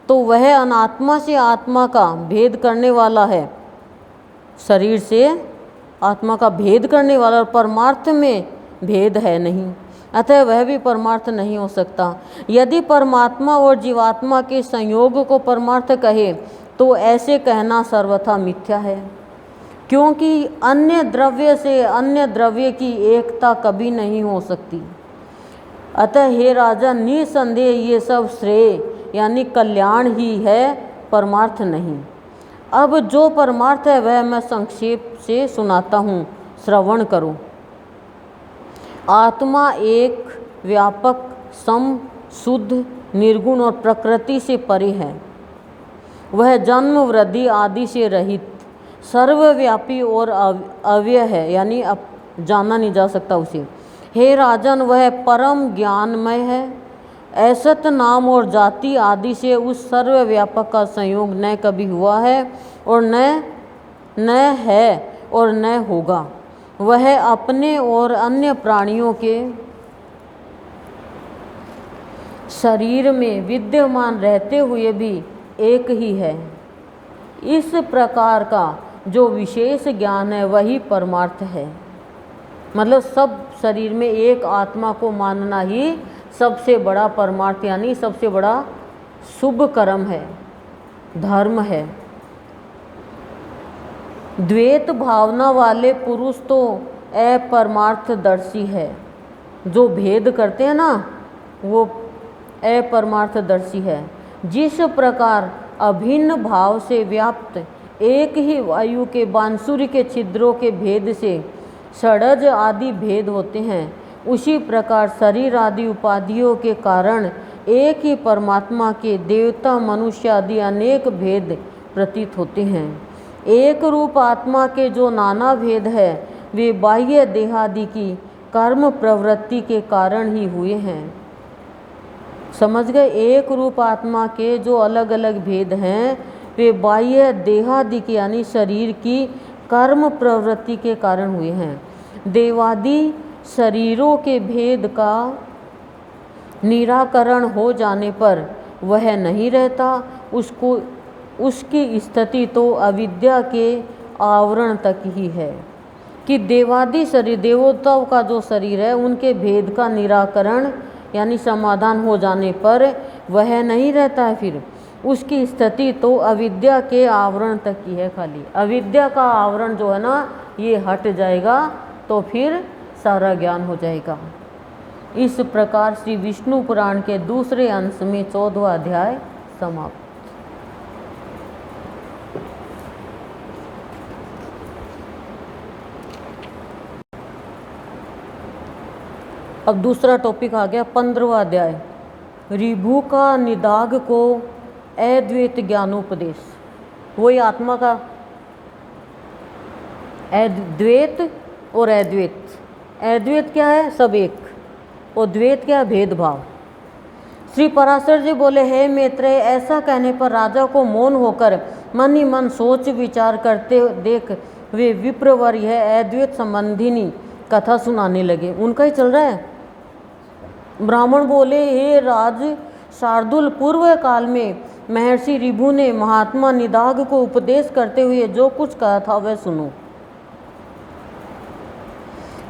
तो वह अनात्मा से आत्मा का भेद करने वाला है, शरीर से आत्मा का भेद करने वाला, और परमार्थ में भेद है नहीं, अतः वह भी परमार्थ नहीं हो सकता। यदि परमात्मा और जीवात्मा के संयोग को परमार्थ कहे तो ऐसे कहना सर्वथा मिथ्या है, क्योंकि अन्य द्रव्य से अन्य द्रव्य की एकता कभी नहीं हो सकती। अतः हे राजा, निसंदेह ये सब श्रेय यानी कल्याण ही है, परमार्थ नहीं। अब जो परमार्थ है वह मैं संक्षेप से सुनाता हूँ, श्रवण करो। आत्मा एक व्यापक, सम, शुद्ध, निर्गुण और प्रकृति से परे है। वह जन्म, वृद्धि आदि से रहित, सर्वव्यापी और अव्यय है, यानी अब जाना नहीं जा सकता उसे। हे राजन, वह परम ज्ञानमय है। ऐसत नाम और जाति आदि से उस सर्वव्यापक का संयोग न कभी हुआ है और न है और न होगा। वह अपने और अन्य प्राणियों के शरीर में विद्यमान रहते हुए भी एक ही है। इस प्रकार का जो विशेष ज्ञान है वही परमार्थ है। मतलब सब शरीर में एक आत्मा को मानना ही सबसे बड़ा परमार्थ यानी सबसे बड़ा शुभ कर्म है, धर्म है। द्वैत भावना वाले पुरुष तो अपरमार्थदर्शी है, जो भेद करते हैं ना वो अपरमार्थदर्शी है। जिस प्रकार अभिन्न भाव से व्याप्त एक ही वायु के बांसुरी के छिद्रों के भेद से षडज आदि भेद होते हैं, उसी प्रकार शरीर आदि उपाधियों के कारण एक ही परमात्मा के देवता, मनुष्य आदि अनेक भेद प्रतीत होते हैं। एक रूप आत्मा के जो नाना भेद है वे बाह्य देहादि की कर्म प्रवृत्ति के कारण ही हुए हैं। समझ गए? एक रूप आत्मा के जो अलग अलग भेद हैं वे बाह्य देहादि की यानी शरीर की कर्म प्रवृत्ति के कारण हुए हैं। देवादि शरीरों के भेद का निराकरण हो जाने पर वह नहीं रहता, उसकी स्थिति तो अविद्या के आवरण तक ही है। कि देवादि शरीर, देवताओं का जो शरीर है उनके भेद का निराकरण यानी समाधान हो जाने पर वह नहीं रहता है, फिर उसकी स्थिति तो अविद्या के आवरण तक ही है। खाली अविद्या का आवरण जो है ना ये हट जाएगा तो फिर सारा ज्ञान हो जाएगा। इस प्रकार श्री विष्णु पुराण के दूसरे अंश में 14वां अध्याय समाप्त। अब दूसरा टॉपिक आ गया 15वां अध्याय, ऋभु का निदाघ को अद्वैत ज्ञानोपदेश। वही आत्मा का अद्वैत और अद्वैत। अद्वैत क्या है? सब एक, और द्वैत क्या है? भेदभाव। श्री पराशर जी बोले, हे मैत्रेय, ऐसा कहने पर राजा को मौन होकर मन ही मन सोच विचार करते देख वे विप्रवर यह अद्वैत संबंधिनी कथा सुनाने लगे। उनका ही चल रहा है। ब्राह्मण बोले, हे राज शार्दुल, पूर्व काल में महर्षि ऋभु ने महात्मा निदाघ को उपदेश करते हुए जो कुछ कहा था वह सुनो।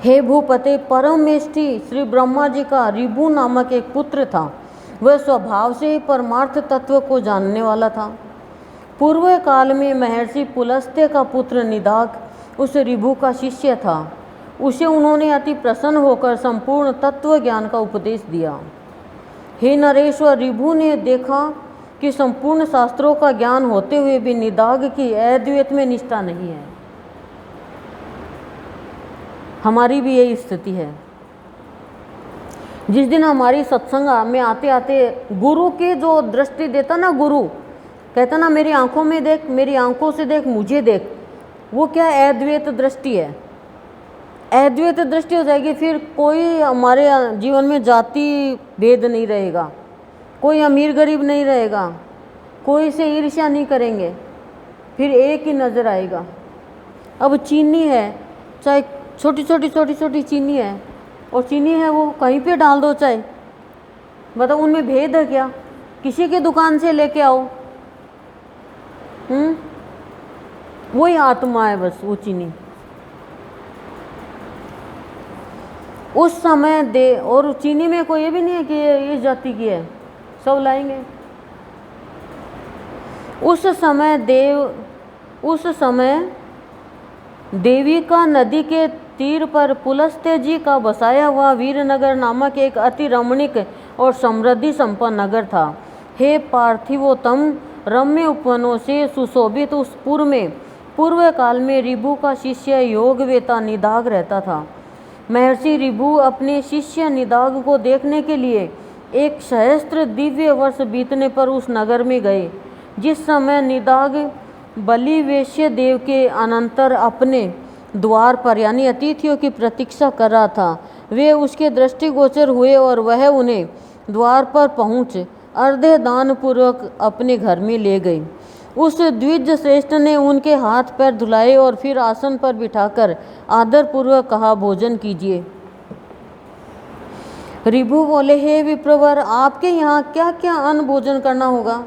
हे भूपते, परमेष्ठी श्री ब्रह्मा जी का ऋभु नामक एक पुत्र था। वह स्वभाव से ही परमार्थ तत्व को जानने वाला था। पूर्व काल में महर्षि पुलस्त्य का पुत्र निदाघ उस ऋभु का शिष्य था। उसे उन्होंने अति प्रसन्न होकर संपूर्ण तत्व ज्ञान का उपदेश दिया। हे नरेश्वर, ऋभु ने देखा कि संपूर्ण शास्त्रों का ज्ञान होते हुए भी निदाघ की अद्वैत में निष्ठा नहीं है। हमारी भी यही स्थिति है। जिस दिन हमारी सत्संग में आते आते गुरु की जो दृष्टि देता ना, गुरु कहता ना मेरी आंखों में देख, मेरी आंखों से देख, मुझे देख, वो क्या अद्वैत दृष्टि है। अद्वैत दृष्टि हो जाएगी, फिर कोई हमारे जीवन में जाति भेद नहीं रहेगा, कोई अमीर गरीब नहीं रहेगा, कोई से ईर्ष्या नहीं करेंगे, फिर एक ही नज़र आएगा। अब चीनी है, चाहे छोटी छोटी चीनी है, और चीनी है वो कहीं पे डाल दो, चाहे बताओ उनमें भेद है क्या? किसी की दुकान से लेके आओ, वही आत्मा है बस, वो चीनी उस समय दे। और चीनी में कोई ये भी नहीं है कि ये इस जाति की है, सब लाएंगे। उस समय देविका नदी के तीर पर पुलस्त्य जी का बसाया हुआ वीरनगर नामक एक अति रमणीक और समृद्धि संपन्न नगर था। हे पार्थिवोत्तम, रम्य उपवनों से सुशोभित उस पूर्व काल में ऋभु का शिष्य योगवेता निदाघ रहता था। महर्षि ऋभु अपने शिष्य निदाघ को देखने के लिए 1 सहस्त्र दिव्य वर्ष बीतने पर उस नगर में गए। जिस समय निदाघ बलिवेश्य देव के अनंतर अपने द्वार पर यानी अतिथियों की प्रतीक्षा कर रहा था, वे उसके दृष्टिगोचर हुए और वह उन्हें द्वार पर पहुँच अर्धे दान पूर्वक अपने घर में ले गई। उस द्विज श्रेष्ठ ने उनके हाथ पैर धुलाए और फिर आसन पर बिठाकर आदर पूर्वक कहा, भोजन कीजिए। ऋभु बोले, हे विप्रवर, आपके यहाँ क्या क्या अन्न भोजन करना होगा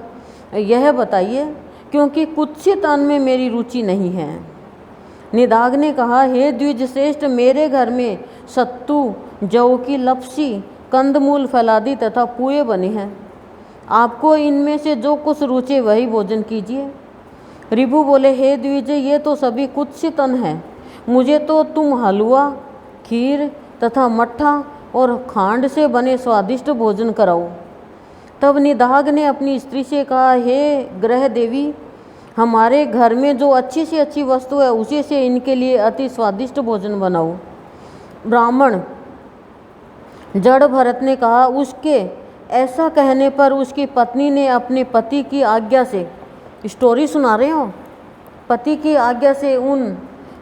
यह बताइए, क्योंकि कुत्सित अन्न में मेरी रुचि नहीं है। निदाघ ने कहा, हे द्विज श्रेष्ठ, मेरे घर में सत्तू, जौ की लपसी, कंदमूल, फलादी तथा पुए बने हैं। आपको इनमें से जो कुछ रुचे वही भोजन कीजिए। ऋभु बोले, हे द्विज, ये तो सभी कुत्सित अन्न है, मुझे तो तुम हलवा, खीर तथा मट्ठा और खांड से बने स्वादिष्ट भोजन कराओ। तब निदाघ ने अपनी स्त्री से कहा, हे ग्रह देवी, हमारे घर में जो अच्छी से अच्छी वस्तु है उसी से इनके लिए अति स्वादिष्ट भोजन बनाओ। ब्राह्मण जड़ भरत ने कहा। उसके ऐसा कहने पर उसकी पत्नी ने अपने पति की आज्ञा से, स्टोरी सुना रहे हो, पति की आज्ञा से उन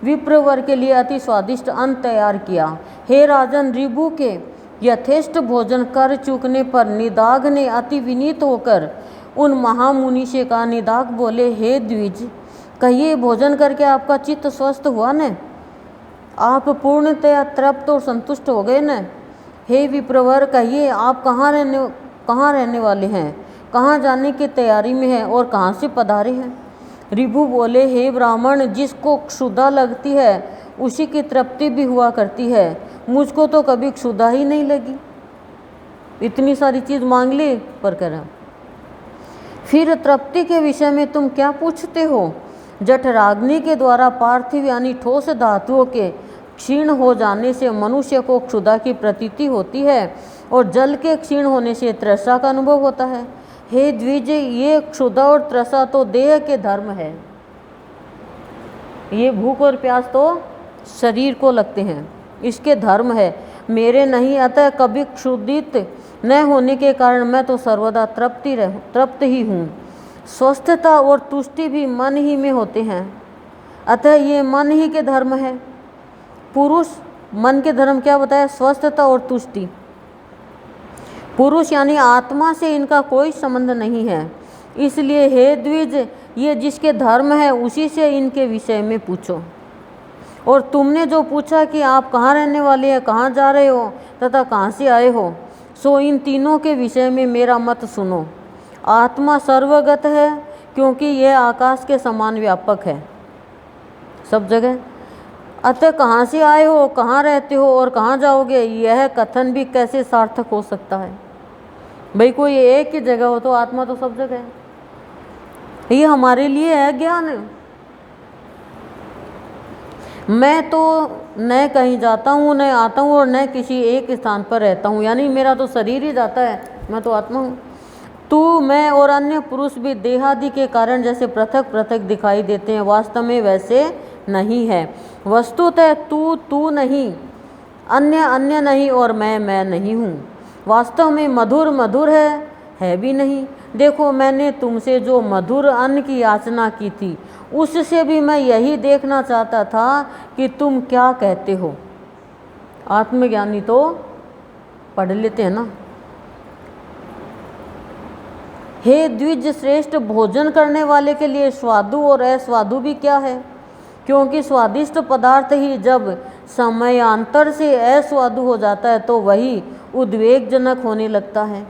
विप्रवर के लिए अति स्वादिष्ट अन्न तैयार किया। हे राजन, ऋभु के यथेष्ट भोजन कर चूकने पर निदाघ ने अति विनीत होकर उन महामुनि से कहा। निदाघ बोले, हे द्विज, कहिए भोजन करके आपका चित्त स्वस्थ हुआ न? आप पूर्णतया तृप्त और संतुष्ट हो गए न? हे विप्रवर, कहिए आप कहाँ रहने वाले हैं, कहाँ जाने की तैयारी में हैं और कहाँ से पधारे हैं? ऋभु बोले, हे ब्राह्मण, जिसको क्षुधा लगती है उसी की तृप्ति भी हुआ करती है, मुझको तो कभी क्षुधा ही नहीं लगी। इतनी सारी चीज़ मांग ली पर करा। फिर तृप्ति के विषय में तुम क्या पूछते हो? जठराग्नि के द्वारा पार्थिव यानी ठोस धातुओं के क्षीण हो जाने से मनुष्य को क्षुधा की प्रतीति होती है और जल के क्षीण होने से तृषा का अनुभव होता है। हे द्विज, ये क्षुधा और तृषा तो देह के धर्म है, ये भूख और प्यास तो शरीर को लगते हैं, इसके धर्म है, मेरे नहीं। अतः कभी क्षुधित न होने के कारण मैं तो सर्वदा तृप्त ही हूँ। स्वस्थता और तुष्टि भी मन ही में होते हैं, अतः ये मन ही के धर्म है। पुरुष मन के धर्म क्या बताया? स्वस्थता और तुष्टि। पुरुष यानी आत्मा से इनका कोई संबंध नहीं है। इसलिए हे द्विज, ये जिसके धर्म है उसी से इनके विषय में पूछो। और तुमने जो पूछा कि आप कहाँ रहने वाले हैं, कहाँ जा रहे हो तथा कहाँ से आए हो, सो इन तीनों के विषय में मेरा मत सुनो। आत्मा सर्वगत है, क्योंकि यह आकाश के समान व्यापक है, सब जगह। अतः कहाँ से आए हो, कहाँ रहते हो और कहाँ जाओगे, यह कथन भी कैसे सार्थक हो सकता है? भाई कोई एक ही जगह हो तो आत्मा तो सब जगह है। ये हमारे लिए है ज्ञान। मैं तो न कहीं जाता हूँ, न आता हूँ और न किसी एक स्थान पर रहता हूँ, यानी मेरा तो शरीर ही जाता है, मैं तो आत्मा हूँ। तू, मैं और अन्य पुरुष भी देहादि के कारण जैसे पृथक पृथक दिखाई देते हैं, वास्तव में वैसे नहीं है। वस्तुतः तू तू नहीं, अन्य अन्य नहीं और मैं नहीं हूँ। वास्तव में मधुर मधुर है भी नहीं। देखो मैंने तुमसे जो मधुर अन्न की याचना की थी, उससे भी मैं यही देखना चाहता था कि तुम क्या कहते हो। आत्मज्ञानी तो पढ़ लेते हैं ना। हे द्विज श्रेष्ठ, भोजन करने वाले के लिए स्वादु और अस्वादु भी क्या है, क्योंकि स्वादिष्ट पदार्थ ही जब समयांतर से अस्वादु हो जाता है तो वही उद्वेगजनक होने लगता है।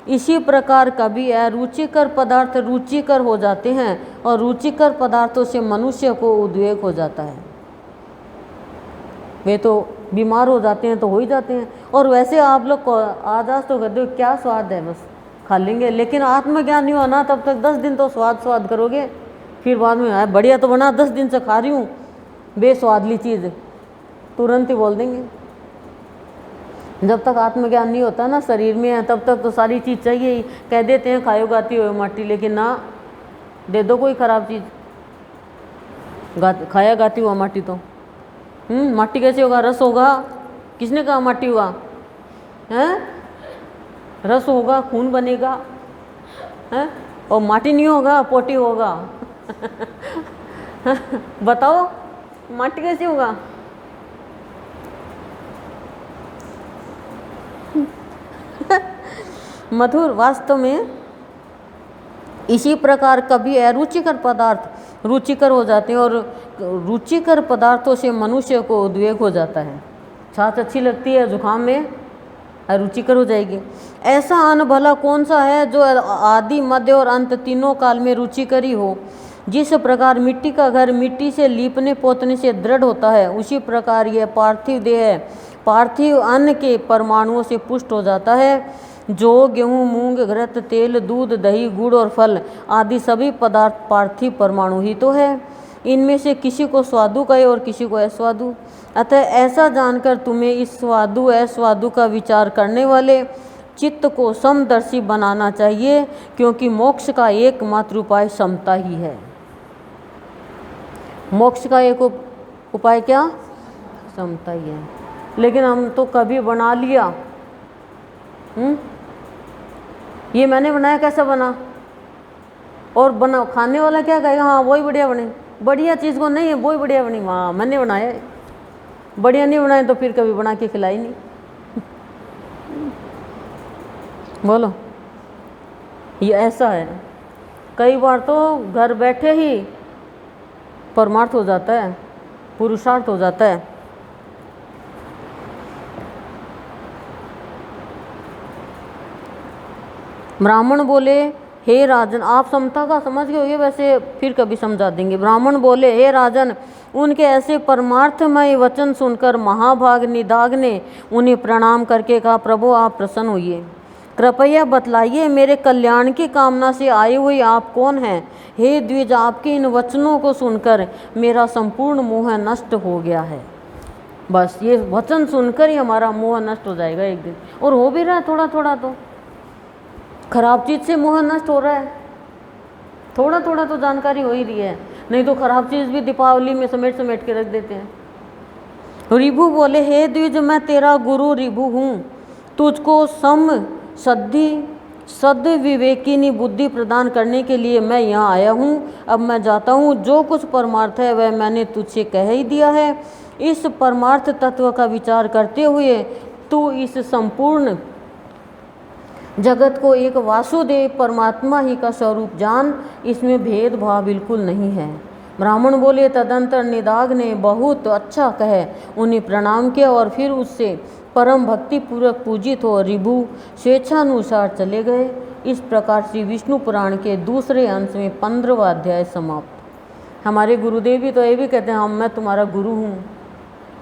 इसी प्रकार कभी अरुचिकर पदार्थ रुचिकर हो जाते हैं और रुचिकर पदार्थों से मनुष्य को उद्वेग हो जाता है। वे तो बीमार हो जाते हैं तो हो ही जाते हैं। और वैसे आप लोग आज तो कहते हो क्या स्वाद है, बस खा लेंगे, लेकिन आत्मज्ञान नहीं होना तब तक 10 दिन तो स्वाद करोगे, फिर बाद में आए बढ़िया तो बना, 10 दिन से खा रही हूँ बेस्वादली चीज़, तुरंत ही बोल देंगे। जब तक आत्मज्ञान नहीं होता ना शरीर में है तब तक तो सारी चीज़ चाहिए ही। कह देते हैं खायो गाती हो माटी, लेकिन ना दे दो कोई ख़राब चीज़, खाया गाती हुआ माटी तो माटी कैसे होगा, रस होगा। किसने कहा माटी हुआ है, रस होगा, खून बनेगा है, और माटी नहीं होगा पोटी होगा। बताओ माटी कैसे होगा। मधुर वास्तव में इसी प्रकार कभी अरुचिकर पदार्थ रुचिकर हो जाते हैं और रुचिकर पदार्थों से मनुष्य को उद्वेग हो जाता है। छाछ अच्छी लगती है, जुकाम में अरुचिकर हो जाएगी। ऐसा अन्न भला कौन सा है जो आदि मध्य और अंत तीनों काल में रुचिकर ही हो। जिस प्रकार मिट्टी का घर मिट्टी से लीपने पोतने से दृढ़ होता है, उसी प्रकार यह पार्थिव देह पार्थिव अन्न के परमाणुओं से पुष्ट हो जाता है, जो गेहूँ मूंग घृत तेल दूध दही गुड़ और फल आदि सभी पदार्थ पार्थिव परमाणु ही तो है। इनमें से किसी को स्वादु कहे और किसी को अस्वादु। अतः ऐसा जानकर तुम्हें इस स्वादु अस्वादु का विचार करने वाले चित्त को समदर्शी बनाना चाहिए, क्योंकि मोक्ष का एकमात्र उपाय समता ही है। मोक्ष का एक उपाय क्या, समता ही है। लेकिन हम तो कभी बना लिया, ये मैंने बनाया कैसा बना, और बना खाने वाला क्या कहेगा, हाँ वही बढ़िया बने। बढ़िया चीज़ को नहीं है वही बढ़िया बनी, हाँ मैंने बनाया है। बढ़िया नहीं बनाए तो फिर कभी बना के खिलाई नहीं। बोलो, ये ऐसा है। कई बार तो घर बैठे ही परमार्थ हो जाता है, पुरुषार्थ हो जाता है। ब्राह्मण बोले, हे राजन, आप समता का समझ गए होंगे, वैसे फिर कभी समझा देंगे। ब्राह्मण बोले, हे राजन, उनके ऐसे परमार्थमय वचन सुनकर महाभाग निदाग ने उन्हें प्रणाम करके कहा, प्रभु आप प्रसन्न होइए, कृपया बतलाइए मेरे कल्याण की कामना से आए हुए आप कौन हैं। हे द्विज, आपके इन वचनों को सुनकर मेरा संपूर्ण मोह नष्ट हो गया है। बस ये वचन सुनकर ही हमारा मोह नष्ट हो जाएगा एक दिन, और हो भी रहा है थोड़ा थोड़ा। तो खराब चीज़ से मोह नष्ट हो रहा है, थोड़ा थोड़ा तो जानकारी हो ही रही है, नहीं तो खराब चीज़ भी दीपावली में समेट समेट के रख देते हैं। रिभु बोले, हे द्विज, मैं तेरा गुरु रिभु हूँ, तुझको सम सद्धि सद विवेकिनी बुद्धि प्रदान करने के लिए मैं यहाँ आया हूँ। अब मैं जाता हूँ, जो कुछ परमार्थ है वह मैंने तुझसे कह ही दिया है। इस परमार्थ तत्व का विचार करते हुए तू इस संपूर्ण जगत को एक वासुदेव परमात्मा ही का स्वरूप जान, इसमें भेदभाव बिल्कुल नहीं है। ब्राह्मण बोले, तदंतर निदाग ने बहुत अच्छा कहे उन्हें प्रणाम किया और फिर उससे परम भक्ति पूर्वक पूजित हो रिभु स्वेच्छानुसार चले गए। इस प्रकार श्री विष्णु पुराण के दूसरे अंश में 15वां अध्याय समाप्त। हमारे गुरुदेव भी तो ये भी कहते हैं, हम मैं तुम्हारा गुरु हूँ,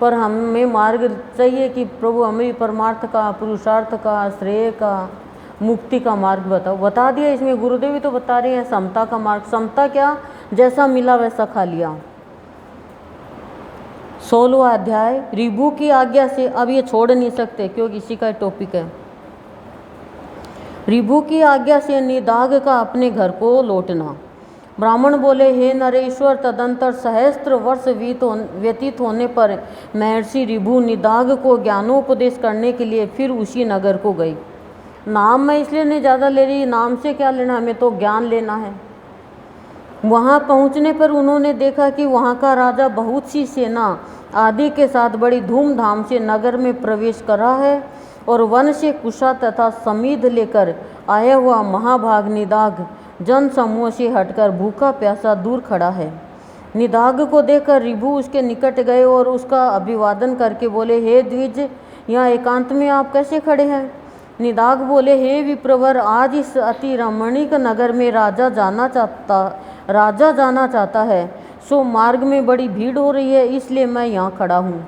पर हमें मार्ग चाहिए कि प्रभु हमें परमार्थ का, पुरुषार्थ का, श्रेय का, मुक्ति का मार्ग बताओ। बता दिया इसमें गुरुदेव भी तो बता रहे हैं समता का मार्ग। समता क्या, जैसा मिला वैसा खा लिया। 16वां अध्याय रिभु की आज्ञा से, अब ये छोड़ नहीं सकते क्योंकि इसी का टॉपिक है। रिभु की आज्ञा से निदाग का अपने घर को लौटना। ब्राह्मण बोले, हे नरेश्वर, तदंतर सहस्त्र वर्ष व्यतीत होने पर महर्षि ऋभु निदाघ को ज्ञानोपदेश करने के लिए फिर उसी नगर को गई। नाम मैं इसलिए नहीं ज़्यादा ले रही, नाम से क्या लेना, हमें तो ज्ञान लेना है। वहाँ पहुँचने पर उन्होंने देखा कि वहाँ का राजा बहुत सी सेना आदि के साथ बड़ी धूमधाम से नगर में प्रवेश कर रहा है और वन से कुशा तथा समीध लेकर आया हुआ महाभाग निदाघ जन समूह से हटकर भूखा प्यासा दूर खड़ा है। निदाघ को देखकर ऋभु उसके निकट गए और उसका अभिवादन करके बोले, हे द्विज, यहाँ एकांत में आप कैसे खड़े हैं? निदाघ बोले, हे विप्रवर, आज इस अति रमणीक नगर में राजा जाना चाहता है, सो मार्ग में बड़ी भीड़ हो रही है, इसलिए मैं यहाँ खड़ा हूँ।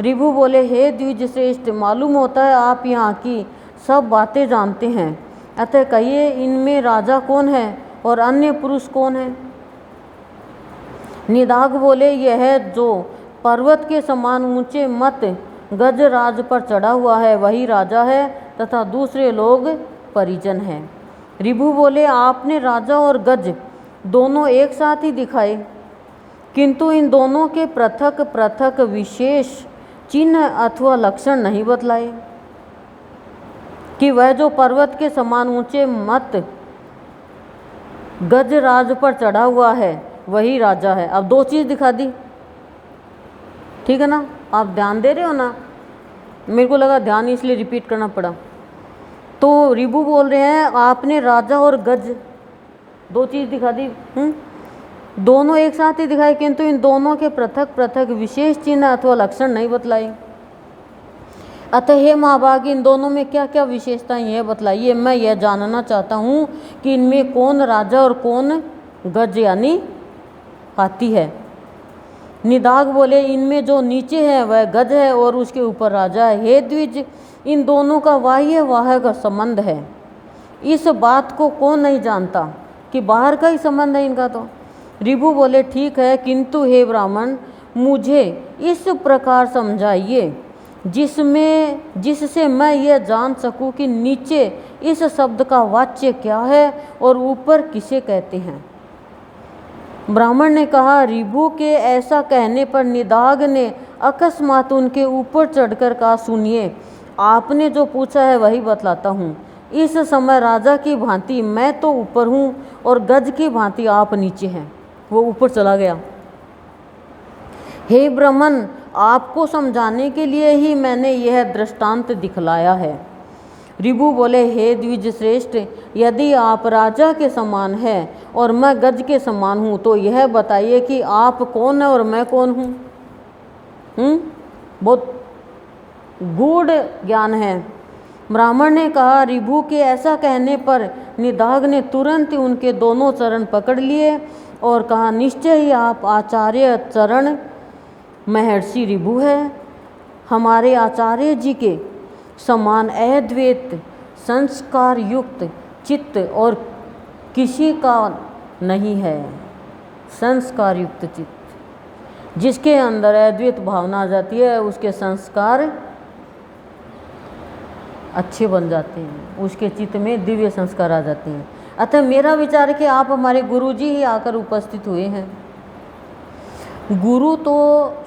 ऋभु बोले, हे द्विज श्रेष्ठ, मालूम होता है आप यहाँ की सब बातें जानते हैं, अतः कहिए इनमें राजा कौन है और अन्य पुरुष कौन है? निदाघ बोले, यह जो पर्वत के समान ऊंचे मत गजराज पर चढ़ा हुआ है वही राजा है तथा दूसरे लोग परिजन हैं। ऋभु बोले, आपने राजा और गज दोनों एक साथ ही दिखाए, किंतु इन दोनों के पृथक पृथक विशेष चिन्ह अथवा लक्षण नहीं बतलाए कि वह जो पर्वत के समान ऊंचे मत गजराज पर चढ़ा हुआ है वही राजा है। अब दो चीज़ दिखा दी, ठीक है ना? आप ध्यान दे रहे हो ना? मेरे को लगा ध्यान इसलिए रिपीट करना पड़ा। तो ऋभु बोल रहे हैं, आपने राजा और गज दो चीज़ दिखा दी, दोनों एक साथ ही दिखाए, किंतु इन दोनों के पृथक पृथक विशेष चिन्ह अथवा लक्षण नहीं बतलाई। अतः हे महाभाग, इन दोनों में क्या क्या विशेषताएं यह बतलाइए, मैं यह जानना चाहता हूँ कि इनमें कौन राजा और कौन गज यानी हाथी है। निदाघ बोले, इनमें जो नीचे है वह गज है और उसके ऊपर राजा है। हे द्विज, इन दोनों का बाह्य वाह का संबंध है, इस बात को कौन नहीं जानता कि बाहर का ही संबंध है इनका। तो ऋभु बोले, ठीक है, किंतु हे ब्राह्मण, मुझे इस प्रकार समझाइए जिससे मैं यह जान सकूं कि नीचे इस शब्द का वाच्य क्या है और ऊपर किसे कहते हैं। ब्राह्मण ने कहा, ऋभु के ऐसा कहने पर निदाघ ने अकस्मात उनके ऊपर चढ़कर कहा, सुनिए, आपने जो पूछा है वही बतलाता हूँ। इस समय राजा की भांति मैं तो ऊपर हूँ और गज की भांति आप नीचे हैं। वो ऊपर चला गया। हे ब्राह्मण, आपको समझाने के लिए ही मैंने यह दृष्टांत दिखलाया है। ऋभु बोले, हे द्विज श्रेष्ठ, यदि आप राजा के समान हैं और मैं गज के समान हूँ तो यह बताइए कि आप कौन है और मैं कौन हूँ। बहुत गूढ़ ज्ञान है। ब्राह्मण ने कहा, ऋभु के ऐसा कहने पर निदाघ ने तुरंत उनके दोनों चरण पकड़ लिए और कहा, निश्चय ही आप आचार्य चरण महर्षि ऋभु है। हमारे आचार्य जी के समान अद्वैत संस्कार युक्त चित्त और किसी का नहीं है। संस्कार युक्त चित्त, जिसके अंदर अद्वैत भावना आ जाती है, उसके संस्कार अच्छे बन जाते हैं, उसके चित्त में दिव्य संस्कार आ जाते हैं। अतः मेरा विचार है कि आप हमारे गुरु जी ही आकर उपस्थित हुए हैं। गुरु तो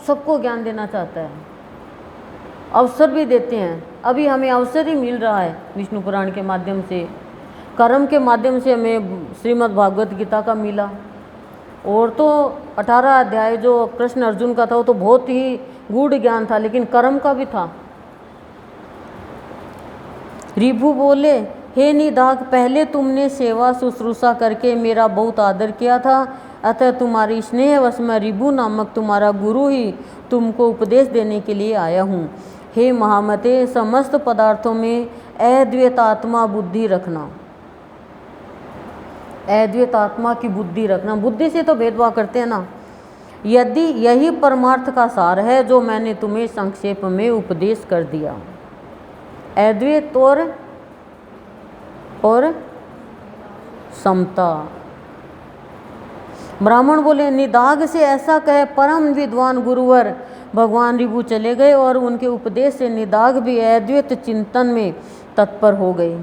सबको ज्ञान देना चाहता है, अवसर भी देते हैं। अभी हमें अवसर ही मिल रहा है विष्णु पुराण के माध्यम से, कर्म के माध्यम से हमें श्रीमद् भागवत गीता का मिला। और तो 18 अध्याय जो कृष्ण अर्जुन का था वो तो बहुत ही गूढ़ ज्ञान था, लेकिन कर्म का भी था। ऋभु बोले, हे निदाघ, पहले तुमने सेवा शुश्रूषा करके मेरा बहुत आदर किया था, अतः तुम्हारी स्नेहवश मैं ऋभु नामक तुम्हारा गुरु ही तुमको उपदेश देने के लिए आया हूँ। हे महामते, समस्त पदार्थों में अद्वैतात्मा बुद्धि रखना, अद्वैतात्मा की बुद्धि रखना। बुद्धि से तो भेदभाव करते हैं ना। यदि यही परमार्थ का सार है जो मैंने तुम्हें संक्षेप में उपदेश कर दिया, अद्वैत और समता। ब्राह्मण बोले, निदाघ से ऐसा कहे परम विद्वान गुरुवर भगवान ऋभु चले गए और उनके उपदेश से निदाघ भी अद्वैत चिंतन में तत्पर हो गए।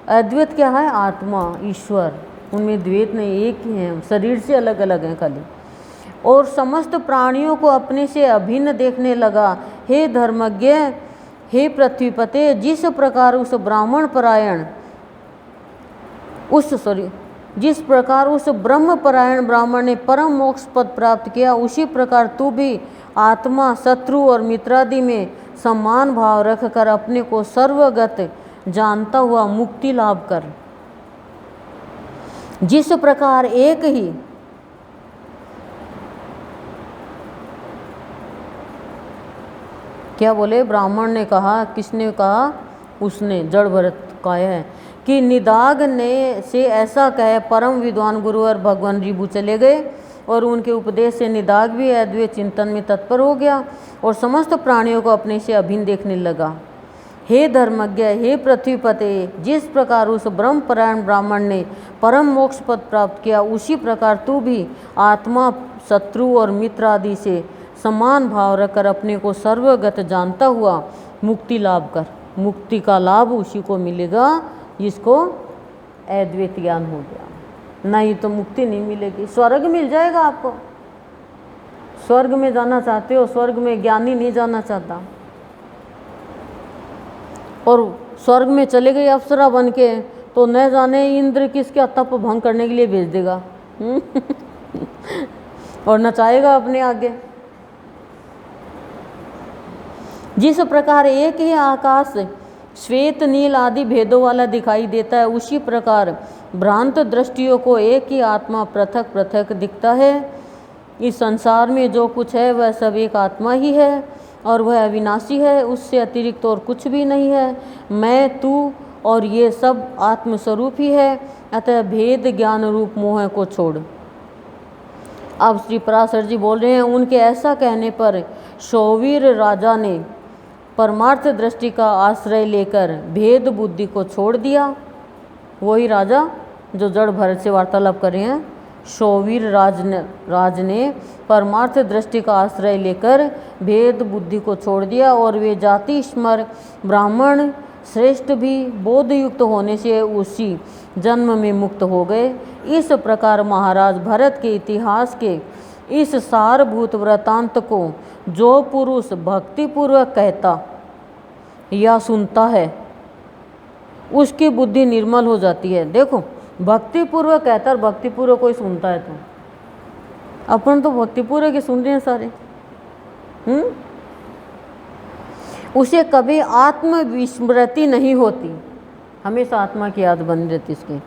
अद्वैत क्या है? आत्मा, ईश्वर। उनमें द्वैत नहीं, एक ही हैं, शरीर से अलग अलग हैं खाली। और समस्त प्राणियों को अपने से अभिन्न देखने लगा। हे धर्मज्ञ, हे पृथ्वीपते, जिस प्रकार उस ब्रह्मपरायण ब्राह्मण ने परम मोक्ष पद प्राप्त किया, उसी प्रकार तू भी आत्मा, शत्रु और मित्रादि में समान भाव रखकर अपने को सर्वगत जानता हुआ मुक्ति लाभ कर। जिस प्रकार एक ही क्या बोले ब्राह्मण ने कहा, किसने कहा? उसने, जड़ भरत काया है कि निदाग ने से ऐसा कहे परम विद्वान गुरुवर भगवान रिभु चले गए और उनके उपदेश से निदाग भी अद्वैत चिंतन में तत्पर हो गया और समस्त प्राणियों को अपने से अभिन्न देखने लगा। हे धर्मज्ञ, हे पृथ्वीपते, जिस प्रकार उस ब्रह्मपरायण ब्राह्मण ने परम मोक्ष पद प्राप्त किया, उसी प्रकार तू भी आत्मा, शत्रु और मित्र आदि से समान भाव रखकर अपने को सर्वगत जानता हुआ मुक्ति लाभ कर। मुक्ति का लाभ उसी को मिलेगा जिसको अद्वैत ज्ञान हो गया, नहीं तो मुक्ति नहीं मिलेगी। स्वर्ग मिल जाएगा आपको, स्वर्ग में जाना चाहते हो, स्वर्ग में ज्ञानी नहीं जाना चाहता। और स्वर्ग में चले गए अप्सरा बन के तो न जाने इंद्र किसके तप भंग करने के लिए भेज देगा और नचाएगा अपने आगे। जिस प्रकार एक ही आकाश श्वेत, नील आदि भेदों वाला दिखाई देता है, उसी प्रकार भ्रांत दृष्टियों को एक ही आत्मा पृथक पृथक दिखता है। इस संसार में जो कुछ है वह सब एक आत्मा ही है और वह अविनाशी है, उससे अतिरिक्त और कुछ भी नहीं है। मैं, तू और ये सब आत्मस्वरूप ही है, अतः भेद ज्ञान रूप मोह को छोड़। अब श्री पराशर जी बोल रहे हैं, उनके ऐसा कहने पर शौवीर राजा ने परमार्थ दृष्टि का आश्रय लेकर भेद बुद्धि को छोड़ दिया। वही राजा जो जड़ भरत से वार्तालाप कर रहे हैं, शौवीर राज ने परमार्थ दृष्टि का आश्रय लेकर भेद बुद्धि को छोड़ दिया और वे जाति स्मर ब्राह्मण श्रेष्ठ भी बोधयुक्त होने से उसी जन्म में मुक्त हो गए। इस प्रकार महाराज भरत के इतिहास के इस सारभूत वृतांत को जो पुरुष भक्तिपूर्वक कहता या सुनता है उसकी बुद्धि निर्मल हो जाती है। देखो, भक्तिपूर्वक कहता और भक्तिपूर्वक कोई सुनता है तो अपन तो भक्तिपूर्वक ही सुन रहे हैं सारे। उसे कभी आत्मविस्मृति नहीं होती, हमेशा आत्मा की याद बनी रहती इसकी,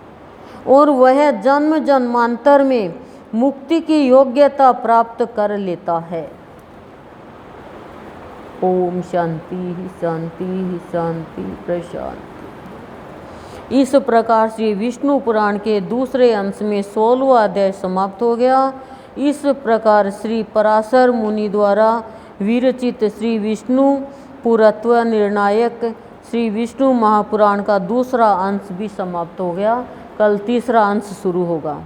और वह जन्म जन्मांतर में मुक्ति की योग्यता प्राप्त कर लेता है। ओम शांति शांति शांति प्रशांति। इस प्रकार श्री विष्णु पुराण के दूसरे अंश में 16वां अध्याय समाप्त हो गया। इस प्रकार श्री पराशर मुनि द्वारा विरचित श्री विष्णु पुरत्व निर्णायक श्री विष्णु महापुराण का दूसरा अंश भी समाप्त हो गया। कल तीसरा अंश शुरू होगा।